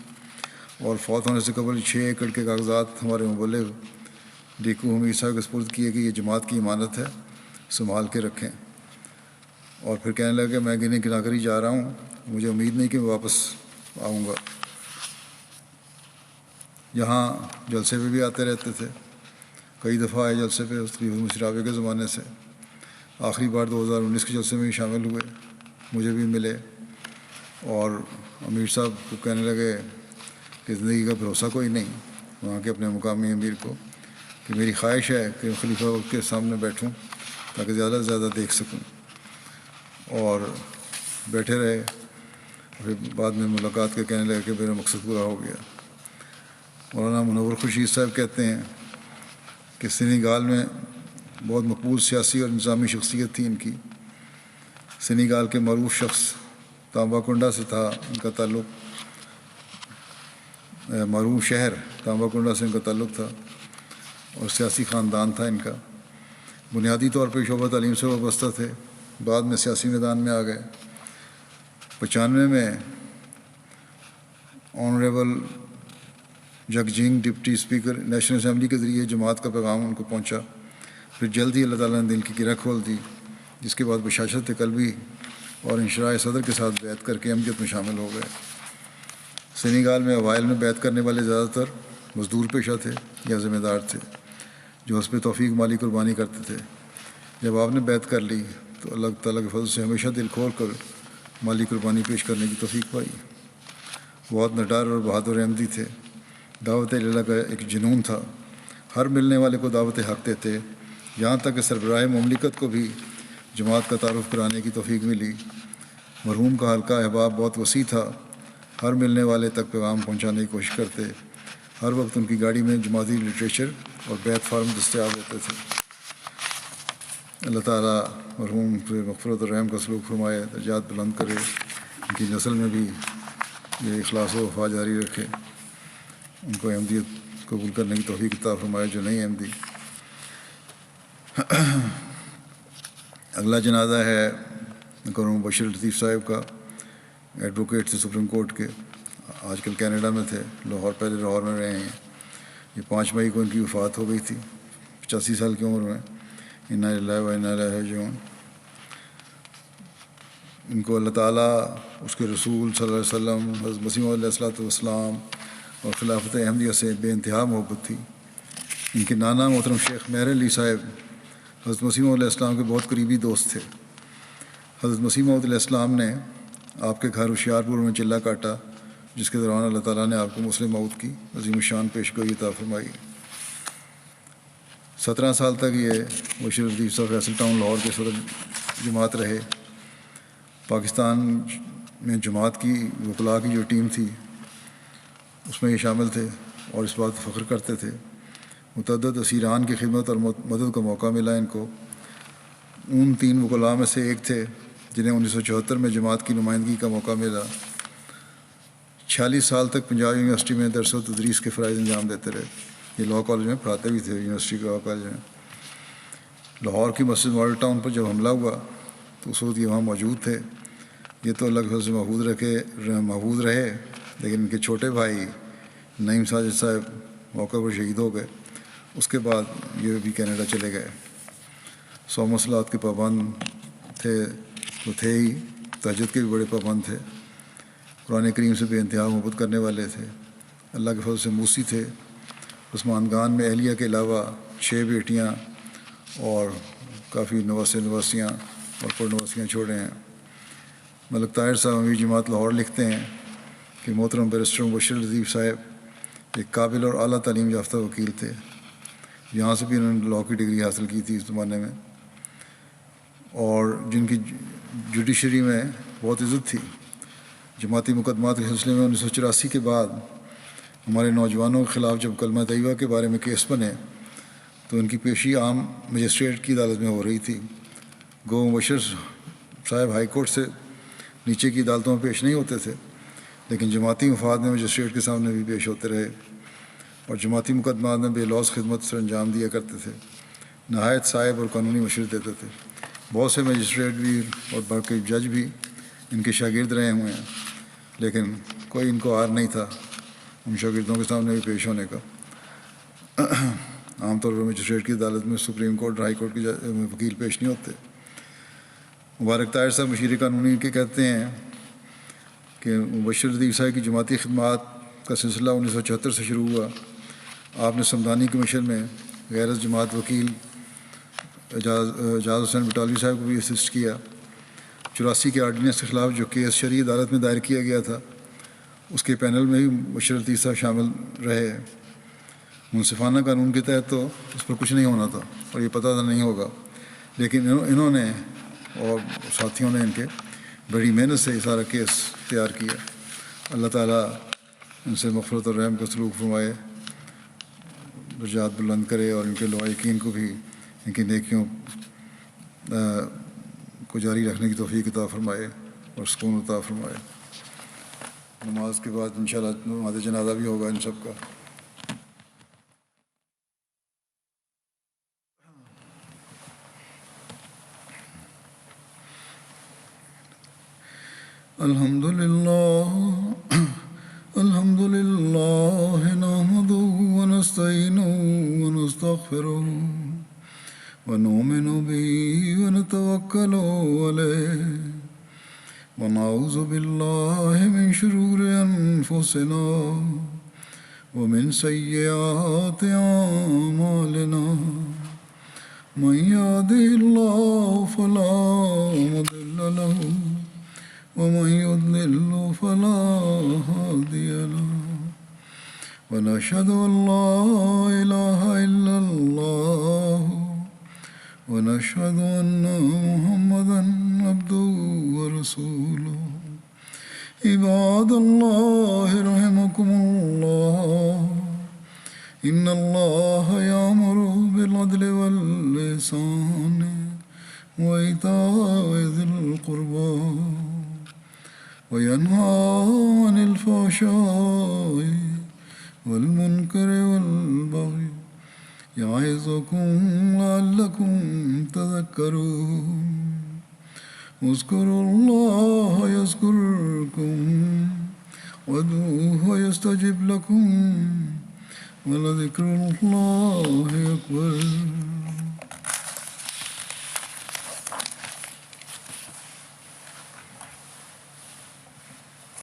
اور فوت ہونے سے قبل 6 ایکڑ کے کاغذات ہمارے مبلغ ڈیکو حمید صاحب کے سپرد کیے کہ یہ جماعت کی امانت ہے، سنبھال کے رکھیں۔ اور پھر کہنے لگا کہ میں گنے گنا کر ہی جا رہا ہوں، مجھے امید نہیں کہ میں واپس آؤں گا۔ یہاں جلسے پہ بھی آتے رہتے تھے، کئی دفعہ آئے جلسے پہ خلیفہ مشرابے کے زمانے سے، آخری بار 2019 کے جلسے میں بھی شامل ہوئے، مجھے بھی ملے، اور امیر صاحب کو کہنے لگے کہ زندگی کا بھروسہ کوئی نہیں، وہاں کے اپنے مقامی امیر کو، کہ میری خواہش ہے کہ خلیفہ وقت کے سامنے بیٹھوں تاکہ زیادہ سے زیادہ دیکھ سکوں۔ اور بیٹھے رہے، پھر بعد میں ملاقات کے کہنے لگے کہ میرا مقصد پورا ہو گیا۔ مولانا منور خورشید صاحب کہتے ہیں کہ سینیگال میں بہت مقبول سیاسی اور نظامی شخصیت تھی ان کی۔ سینیگال کے معروف شخص تامباکنڈا سے تھا ان کا تعلق، معروف شہر تامباکنڈا سے ان کا تعلق تھا، اور سیاسی خاندان تھا ان کا۔ بنیادی طور پہ شعبہ تعلیم سے وابستہ تھے، بعد میں سیاسی میدان میں آ گئے۔ 95 میں honourable Jagjung deputy speaker National Assembly کے ذریعے جماعت کا پیغام ان کو پہنچا، پھر جلد ہی اللہ تعالیٰ نے دل کی گرہ کھول دی، جس کے بعد بشاشت قلبی اور انشراح صدر کے ساتھ بیعت کر کے احمدیت میں شامل ہو گئے۔ سینیگال میں اوائل میں بیعت کرنے والے زیادہ تر مزدور پیشہ تھے یا ذمہ دار تھے جو حسب توفیق مالی قربانی کرتے تھے۔ جب آپ نے بیعت کر لی تو اللہ تعالیٰ کے فضل سے ہمیشہ دل کھول کر مالی قربانی پیش کرنے کی توفیق پائی۔ بہت نڈر اور بہادر احمدی تھے، دعوت اللہ کا ایک جنون تھا، ہر ملنے والے کو دعوت حق دیتے، یہاں تک کہ سربراہ مملکت کو بھی جماعت کا تعارف کرانے کی توفیق ملی۔ مرحوم کا حلقہ احباب بہت وسیع تھا، ہر ملنے والے تک پیغام پہنچانے کی کوشش کرتے، ہر وقت ان کی گاڑی میں جماعتی لٹریچر اور بیت فارم دستیاب ہوتے تھے۔ اللہ تعالیٰ مرحوم پہ مغفرت اور رحم کا سلوک فرمائے، درجات بلند کرے، ان کی نسل میں بھی یہ اخلاص و وفا جاری رکھے، ان کو احمدیت قبول کرنے کی توفیق عطا فرمائے جو نہیں احمدی۔ اگلا جنازہ ہے قرم بشیر لطیف صاحب کا، ایڈوکیٹ تھے سپریم کورٹ کے، آج کل کینیڈا میں تھے، لاہور پہلے لاہور میں رہے ہیں۔ یہ 5 مئی کو ان کی وفات ہو گئی تھی 85 سال کی عمر میں۔ انا للہ و انا الیہ راجعون۔ ان کو اللہ تعالیٰ، اس کے رسول صلی اللہ علیہ وسلم، حضرت مسیح موعود علیہ السلام اور خلافت احمدیہ سے بے انتہا محبت تھی۔ ان کے نانا محترم شیخ مہر علی صاحب حضرت مسیح موعود علیہ السلام کے بہت قریبی دوست تھے۔ حضرت مسیح موعود علیہ السلام نے آپ کے گھر ہوشیارپور میں چلہ کاٹا، جس کے دوران اللہ تعالیٰ نے آپ کو مسلم موت کی عظیم الشان پیشگوئی عطا فرمائی۔ 17 سال تک یہ بشیر لطیف صاحب فیصل ٹاؤن لاہور کے صدر جماعت رہے۔ پاکستان میں جماعت کی وکلاء کی جو ٹیم تھی اس میں یہ شامل تھے اور اس بات فخر کرتے تھے۔ متعدد اسیران کی خدمت اور مدد کا موقع ملا ان کو۔ ان 3 وکلاء میں سے ایک تھے جنہیں 1974 میں جماعت کی نمائندگی کا موقع ملا۔ 46 سال تک پنجاب یونیورسٹی میں درس و تدریس کے فرائض انجام دیتے رہے۔ یہ لاء کالج میں پڑھاتے بھی تھے، یونیورسٹی کے لاء کالج میں۔ لاہور کی مسجد ماڈل ٹاؤن پر جب حملہ ہوا تو اس وقت یہ وہاں موجود تھے۔ یہ تو اللہ کے فضل سے محفوظ رہے، لیکن ان کے چھوٹے بھائی نعیم ساجد صاحب موقع پر شہید ہو گئے۔ اس کے بعد یہ بھی کینیڈا چلے گئے۔ 100 مسلات کے پابند تھے تو تھے ہی، تہجد کے بھی بڑے پابند تھے، قرآن کریم سے بے انتہا محبت کرنے والے تھے، اللہ کے فضل سے موسی تھے. عثمان گان میں اہلیہ کے علاوہ 6 بیٹیاں اور کافی نواسیاں اور پرنواسیاں چھوڑے ہیں. ملک طاہر صاحب امیر جماعت لاہور لکھتے ہیں کہ محترم بیرسٹر مبشر لطیف صاحب ایک قابل اور اعلیٰ تعلیم یافتہ وکیل تھے. یہاں سے بھی انہوں نے لاء کی ڈگری حاصل کی تھی اس زمانے میں، اور جن کی جوڈیشری میں بہت عزت تھی. جماعتی مقدمات کے سلسلے میں 1984 کے بعد ہمارے نوجوانوں کے خلاف جب کلمہ طیبہ کے بارے میں کیس بنے تو ان کی پیشی عام مجسٹریٹ کی عدالت میں ہو رہی تھی. گو مبشر صاحب ہائی کورٹ سے نیچے کی عدالتوں میں پیش نہیں ہوتے تھے، لیکن جماعتی مفاد میں مجسٹریٹ کے سامنے بھی پیش ہوتے رہے اور جماعتی مقدمات میں بے لوث خدمت سر انجام دیا کرتے تھے. نہایت صائب اور قانونی مشورے دیتے تھے. بہت سے مجسٹریٹ بھی اور باقی جج بھی ان کے شاگرد رہے ہوئے ہیں، لیکن کوئی ان کو عار نہیں تھا ان شاگردوں کے سامنے بھی پیش ہونے کا. عام طور پر مجسٹریٹ کی عدالت میں سپریم کورٹ اور ہائی کورٹ کے وکیل پیش نہیں ہوتے. مبارک طاہر صاحب مشیر قانونی کے کہتے ہیں کہ مبشر لطیف صاحب کی جماعتی خدمات کا سلسلہ 1974 سے شروع ہوا. آپ نے سمدانی کمیشن میں غیر جماعت وکیل اعجاز حسین بٹالوی صاحب کو بھی اسسٹ کیا. 84 کے آرڈیننس کے خلاف جو کیس شرعی عدالت میں دائر کیا گیا تھا اس کے پینل میں بھی مبشر لطیف صاحب شامل رہے. منصفانہ قانون کے تحت تو اس پر کچھ نہیں ہونا تھا اور یہ پتہ تھا نہیں ہوگا، لیکن انہوں نے اور ساتھیوں نے ان کے بڑی محنت سے یہ سارا کیس تیار کیا. اللہ تعالیٰ ان سے مغفرت اور رحم کا سلوک فرمائے، درجات بلند کرے اور ان کے لوائقین کو بھی ان کی نیکیوں کو جاری رکھنے کی توفیق عطا فرمائے اور سکون عطا فرمائے. نماز کے بعد انشاءاللہ نماز جنازہ بھی ہوگا ان سب کا. الحمد لله نحمده ونستعينه ونستغفره ونؤمن به ونتوكل عليه ونعوذ بالله من شرور أنفسنا ومن سيئات أعمالنا. من يهده الله فلا مضل له ومن يضلل فلا هادي له. ونشهد أن لا إله إلا الله ونشهد أن محمدا عبده ورسوله. عباد الله رحمكم الله، إن الله يأمر بالعدل والإحسان وإيتاء ذي القربى وينهى عن الفحشاء والمنكر والبغي يعظكم لعلكم تذكرون. اذكروا الله يذكركم وادعوه يستجب لكم ولذكر الله أكبر.